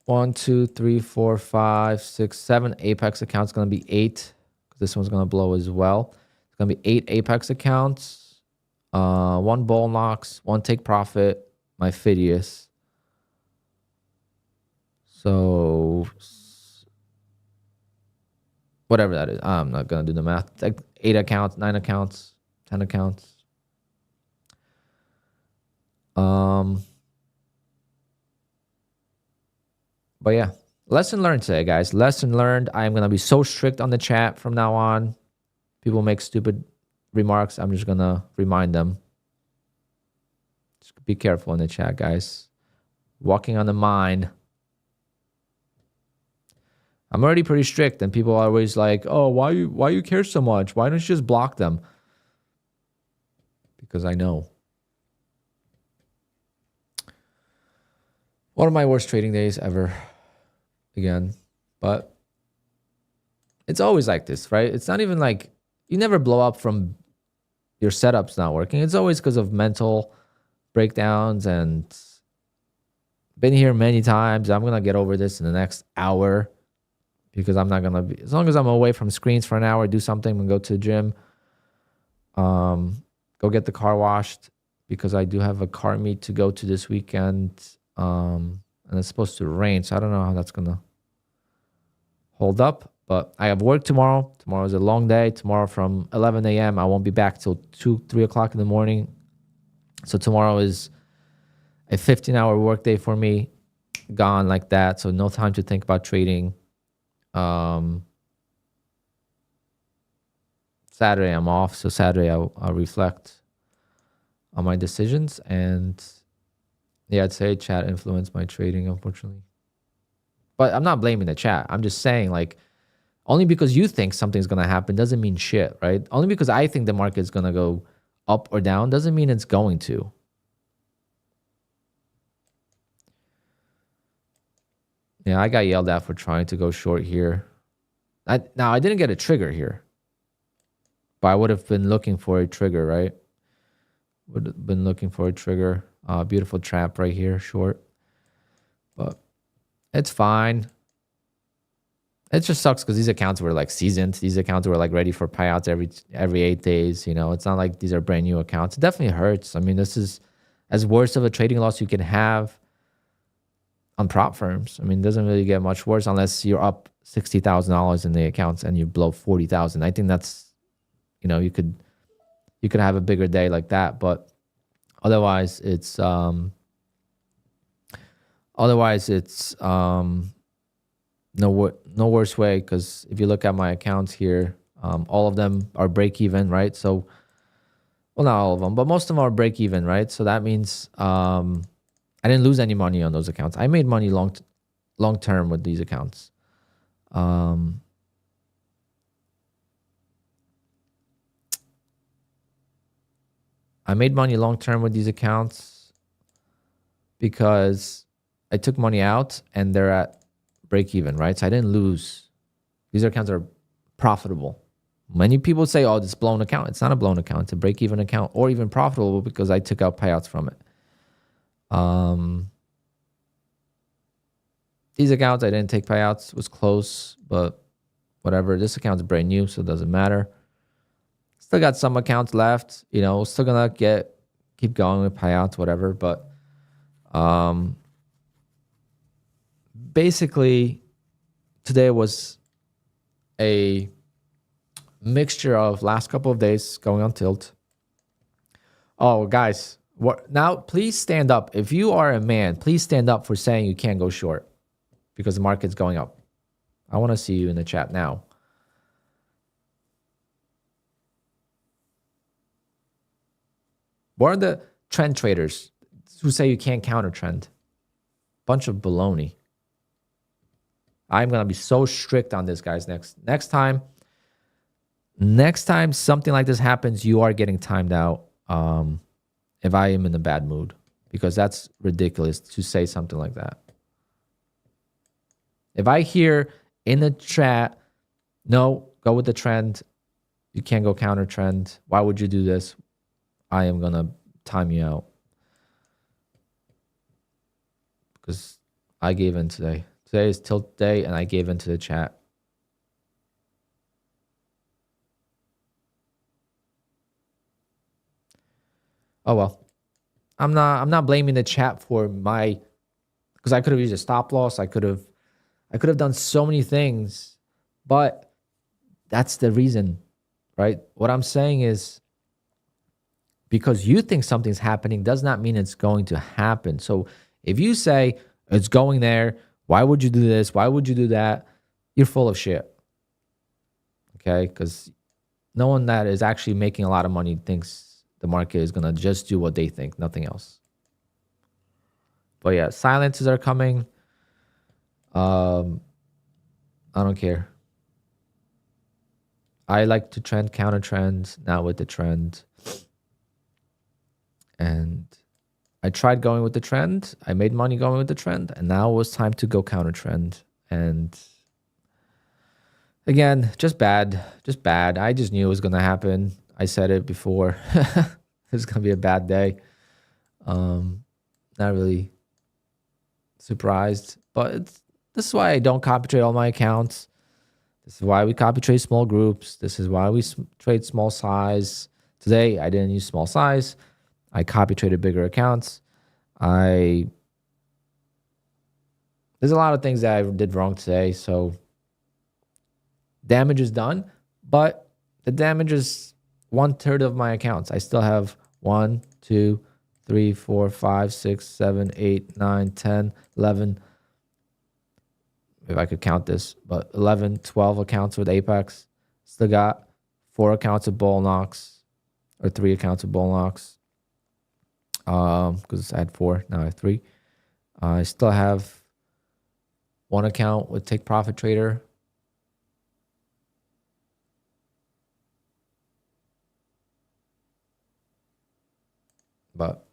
1, 2, 3, 4, 5, 6, 7 Apex accounts. Going to be 8. This one's going to blow as well. It's going to be 8 Apex accounts. 1 Bull Knox, 1 Take Profit, my Phidias. So whatever that is. I'm not going to do the math. It's like 8 accounts, 9 accounts, 10 accounts. But yeah, lesson learned today, guys. Lesson learned. I am going to be so strict on the chat from now on. People make stupid remarks. I'm just going to remind them. Just be careful in the chat, guys. Walking on the mine. I'm already pretty strict, and people are always like, oh, why you care so much? Why don't you just block them? Because I know. One of my worst trading days ever. Again. But it's always like this, right? It's not even like you never blow up from your setups not working. It's always because of mental breakdowns, and been here many times. I'm going to get over this in the next hour because I'm not going to be, as long as I'm away from screens for an hour, do something and go to the gym, go get the car washed because I do have a car meet to go to this weekend. And it's supposed to rain, so I don't know how that's going to hold up. But I have work tomorrow. Tomorrow is a long day. Tomorrow from 11 a.m. I won't be back till 2, 3 o'clock in the morning. So tomorrow is a 15-hour work day for me. Gone like that. So no time to think about trading. Saturday I'm off. So Saturday I'll reflect on my decisions. And yeah, I'd say chat influenced my trading, unfortunately. But I'm not blaming the chat. I'm just saying, like, only because you think something's going to happen doesn't mean shit, right? Only because I think the market's going to go up or down doesn't mean it's going to. Yeah, I got yelled at for trying to go short here. Now, I didn't get a trigger here. But I would have been looking for a trigger, right? Would have been looking for a trigger. Beautiful trap right here, short. But it's fine. It just sucks because these accounts were like seasoned. These accounts were like ready for payouts every 8 days. You know, it's not like these are brand new accounts. It definitely hurts. I mean, this is as worse of a trading loss you can have on prop firms. I mean, it doesn't really get much worse unless you're up $60,000 in the accounts and you blow 40,000. I think that's, you know, you could have a bigger day like that, but otherwise it's no worse way, because if you look at my accounts here, all of them are break even, right? So, well, not all of them, but most of them are break even, right? So that means I didn't lose any money on those accounts. I made money long term with these accounts. I made money long term with these accounts because I took money out and they're at break even, right? So I didn't lose. These accounts are profitable. Many people say, oh, this blown account. It's not a blown account. It's a break even account, or even profitable because I took out payouts from it. These accounts, I didn't take payouts. It was close, but whatever. This account's brand new, so it doesn't matter. Still got some accounts left. You know, still gonna keep going with payouts, whatever. But basically, today was a mixture of last couple of days going on tilt. Oh, guys, now please stand up. If you are a man, please stand up for saying you can't go short because the market's going up. I want to see you in the chat now. What are the trend traders who say you can't counter trend? Bunch of baloney. I'm going to be so strict on this, guys. Next time something like this happens, you are getting timed out if I am in a bad mood, because that's ridiculous to say something like that. If I hear in the chat, no, go with the trend, you can't go counter trend, why would you do this? I am going to time you out because I gave in today. Today is tilt day and I gave into the chat. Oh well. I'm not blaming the chat for my, because I could have used a stop loss. I could have done so many things, but that's the reason, right? What I'm saying is, because you think something's happening does not mean it's going to happen. So if you say it's going there, why would you do this? Why would you do that? You're full of shit. Okay? Because no one that is actually making a lot of money thinks the market is going to just do what they think, nothing else. But yeah, silences are coming. I don't care. I like to trend counter trends, not with the trend. And I tried going with the trend. I made money going with the trend. And now it was time to go counter trend. And again, just bad. Just bad. I just knew it was going to happen. I said it before. It was going to be a bad day. Not really surprised. But this is why I don't copy trade all my accounts. This is why we copy trade small groups. This is why we trade small size. Today, I didn't use small size. I copy traded bigger accounts. There's a lot of things that I did wrong today. So damage is done, but the damage is 1/3 of my accounts. I still have 1, 2, 3, 4, 5, 6, 7, 8, 9, 10, 11. If I could count this, but 11, 12 accounts with Apex. Still got 4 accounts of Bull Knox, or 3 accounts of Bull Knox. Because I had 4, now I have 3. I still have 1 account with Take Profit Trader. But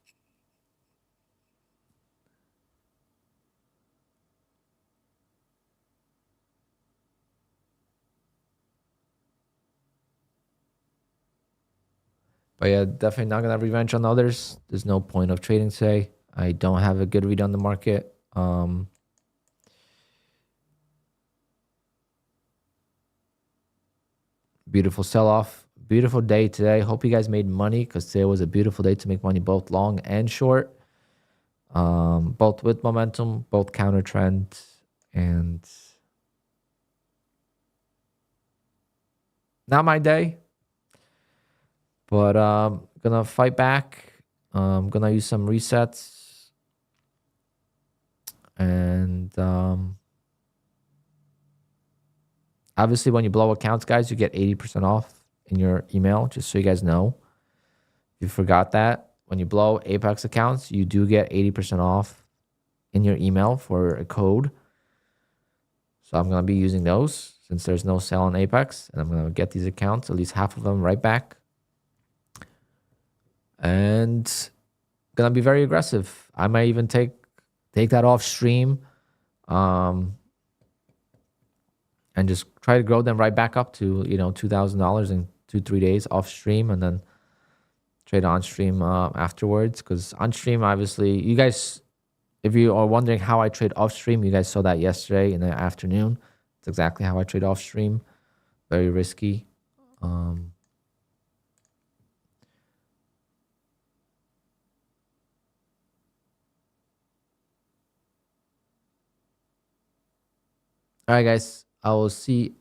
yeah, definitely not gonna have revenge on others. There's no point of trading today. I don't have a good read on the market. Beautiful sell-off. Beautiful day today. Hope you guys made money because today was a beautiful day to make money both long and short. Both with momentum, both counter trend, and not my day, but gonna fight back. Gonna use some resets, and obviously when you blow accounts, guys, you get 80% off in your email, just so you guys know. If you forgot that, when you blow Apex accounts, you do get 80% off in your email for a code. So I'm going to be using those since there's no sale on Apex, and I'm going to get these accounts, at least half of them, right back. And going to be very aggressive. I might even take that off stream, and just try to grow them right back up to, $2,000 in 2-3 days off stream, and then trade on stream afterwards. Because on stream, obviously, you guys, if you are wondering how I trade off stream, you guys saw that yesterday in the afternoon. It's exactly how I trade off stream. Very risky. All right, guys. I will see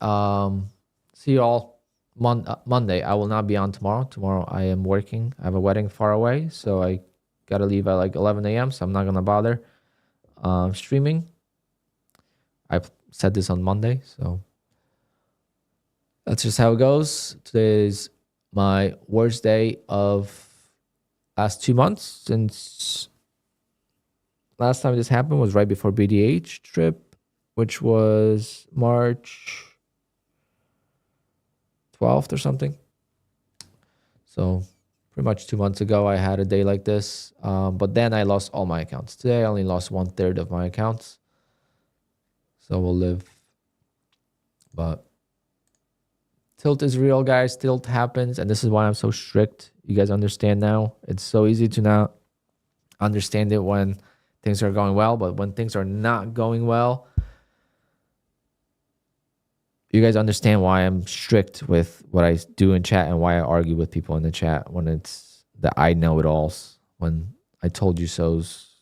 you all Monday. I will not be on tomorrow. Tomorrow I am working. I have a wedding far away, so I gotta leave at like 11 a.m. So I'm not gonna bother streaming. I said this on Monday, so that's just how it goes. Today is my worst day of last 2 months, since last time this happened was right before BDH trip, which was March 12th or something. So pretty much 2 months ago, I had a day like this. But then I lost all my accounts. Today, I only lost 1/3 of my accounts. So we'll live. But tilt is real, guys. Tilt happens. And this is why I'm so strict. You guys understand now. It's so easy to not understand it when things are going well. But when things are not going well, you guys understand why I'm strict with what I do in chat and why I argue with people in the chat when it's the I know it alls, when I told you so's.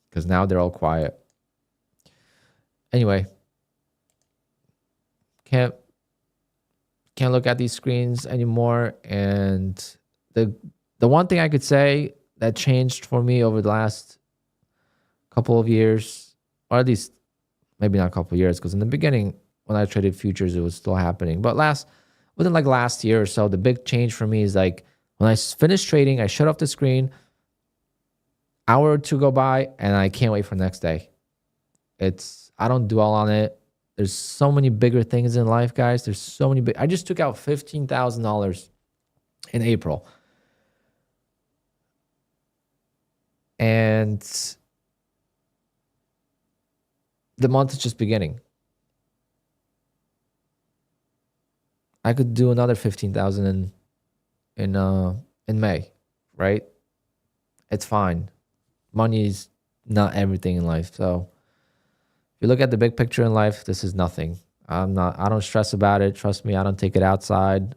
Because now they're all quiet. Anyway, can't look at these screens anymore. And the one thing I could say that changed for me over the last couple of years, or at least maybe not a couple of years, because in the beginning when I traded futures, it was still happening. But within like last year or so, the big change for me is like when I finish trading, I shut off the screen, hour or two go by, and I can't wait for the next day. I don't dwell on it. There's so many bigger things in life, guys. There's so many I just took out $15,000 in April. And the month is just beginning. I could do another 15,000 in May, right? It's fine. Money is not everything in life. So if you look at the big picture in life, this is nothing. I don't stress about it. Trust me, I don't take it outside.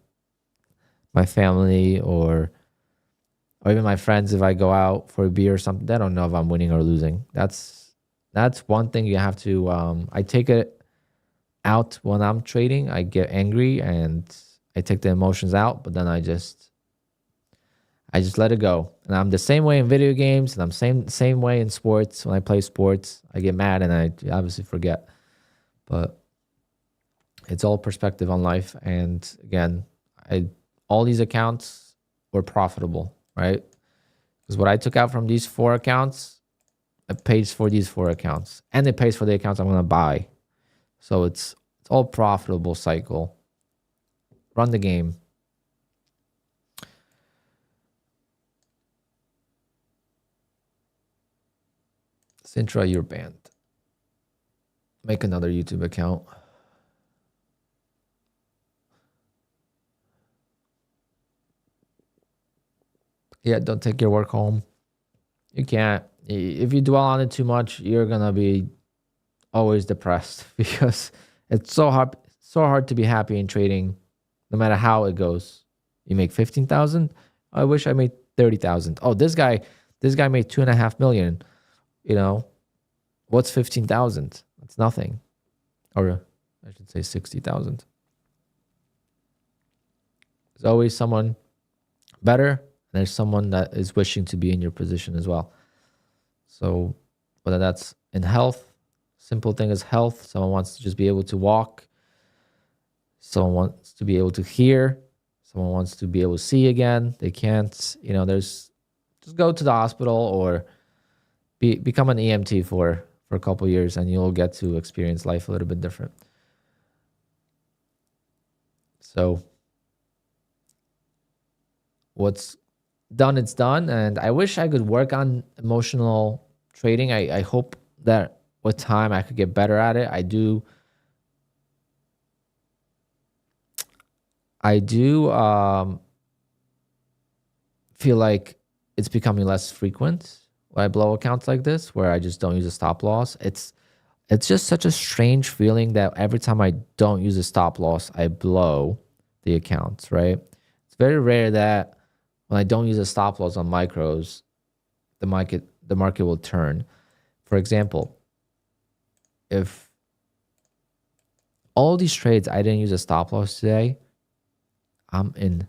My family or even my friends, if I go out for a beer or something, they don't know if I'm winning or losing. That's one thing you have to, I take it out when I'm trading. I get angry and I take the emotions out, but then I just let it go. And I'm the same way in video games, and I'm same way in sports. When I play sports, I get mad and I obviously forget. But it's all perspective on life. And again, all these accounts were profitable, right? Because what I took out from these 4 accounts, it pays for these 4 accounts, and it pays for the accounts I'm going to buy. So it's all profitable cycle. Run the game. Sintra, you're banned. Make another YouTube account. Yeah, don't take your work home. You can't. If you dwell on it too much, you're going to be always depressed because it's so hard. so hard to be happy in trading, no matter how it goes. You make 15,000. I wish I made 30,000. Oh, this guy made 2.5 million. You know, what's 15,000? That's nothing. Or I should say 60,000. There's always someone better, and there's someone that is wishing to be in your position as well. So whether that's in health, simple thing is health. Someone wants to just be able to walk. Someone wants to be able to hear. Someone wants to be able to see again. They can't, you know, just go to the hospital or become an EMT for a couple years, and you'll get to experience life a little bit different. So what's done, it's done. And I wish I could work on emotional trading. I hope that with time I could get better at it. I do feel like it's becoming less frequent when I blow accounts like this, where I just don't use a stop loss. It's just such a strange feeling that every time I don't use a stop loss, I blow the accounts, right? It's very rare that when I don't use a stop loss on micros, the market will turn. For example, if all these trades I didn't use a stop loss today, I'm in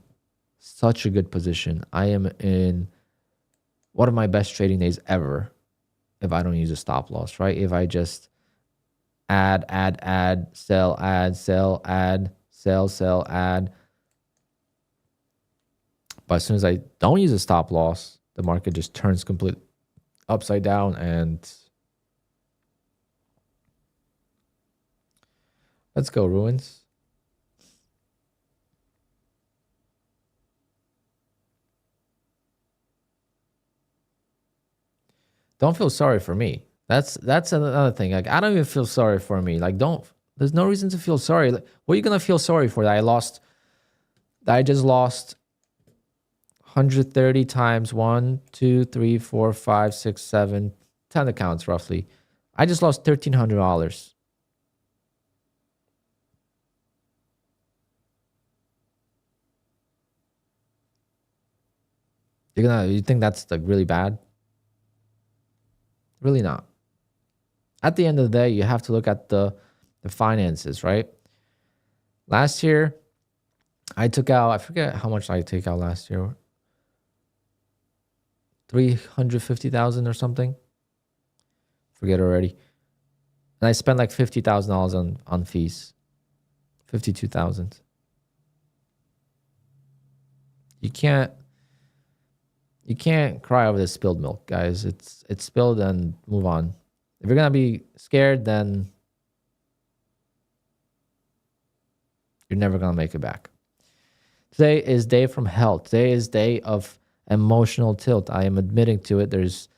such a good position. I am in one of my best trading days ever if I don't use a stop loss, right? If I just add, sell, add, sell, add, sell, add. But as soon as I don't use a stop loss, the market just turns completely upside down. And let's go, Ruins. Don't feel sorry for me. That's another thing. Like, I don't even feel sorry for me. Like, there's no reason to feel sorry. Like, what are you gonna feel sorry for? That I just lost 130 times 1, 2, 3, 4, 5, 6, 7, 10 accounts roughly. I just lost $1,300. You think that's like really bad? Really not. At the end of the day, you have to look at the finances, right? Last year, I took out, I forget how much I take out last year. 350,000 or something. Forget already. And I spent like $50,000 on fees. 52,000. You can't cry over the spilled milk, guys. It's spilled, and move on. If you're gonna be scared, then you're never gonna make it back. Today is day from hell. Today is day of emotional tilt. I am admitting to it. There's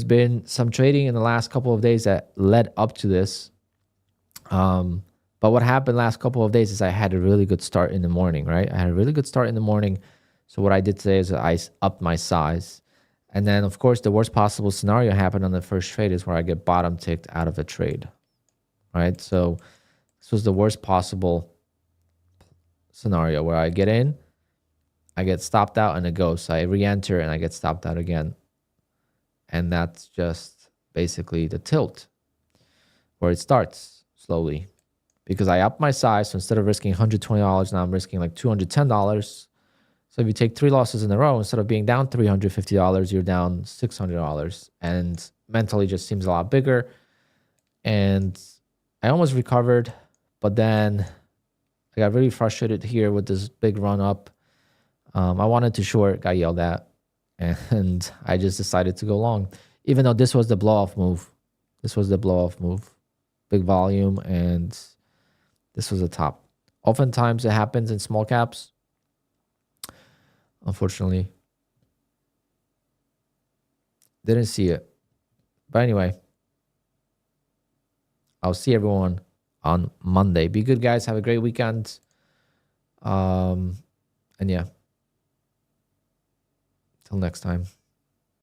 been some trading in the last couple of days that led up to this. But what happened last couple of days is I had a really good start in the morning, right? I had a really good start in the morning. So what I did today is I upped my size. And then, of course, the worst possible scenario happened on the first trade is where I get bottom ticked out of the trade, right? So this was the worst possible scenario where I get in, I get stopped out, and it goes. So I re-enter and I get stopped out again. And that's just basically the tilt where it starts slowly. Because I upped my size, so instead of risking $120, now I'm risking like $210. So if you take 3 losses in a row, instead of being down $350, you're down $600. And mentally just seems a lot bigger. And I almost recovered, but then I got really frustrated here with this big run up. I wanted to short, got yelled at, and I just decided to go long. Even though this was the blow-off move. This was the blow-off move. Big volume, and this was the top. Oftentimes it happens in small caps. Unfortunately, didn't see it. But anyway, I'll see everyone on Monday. Be good, guys. Have a great weekend. And yeah, till next time.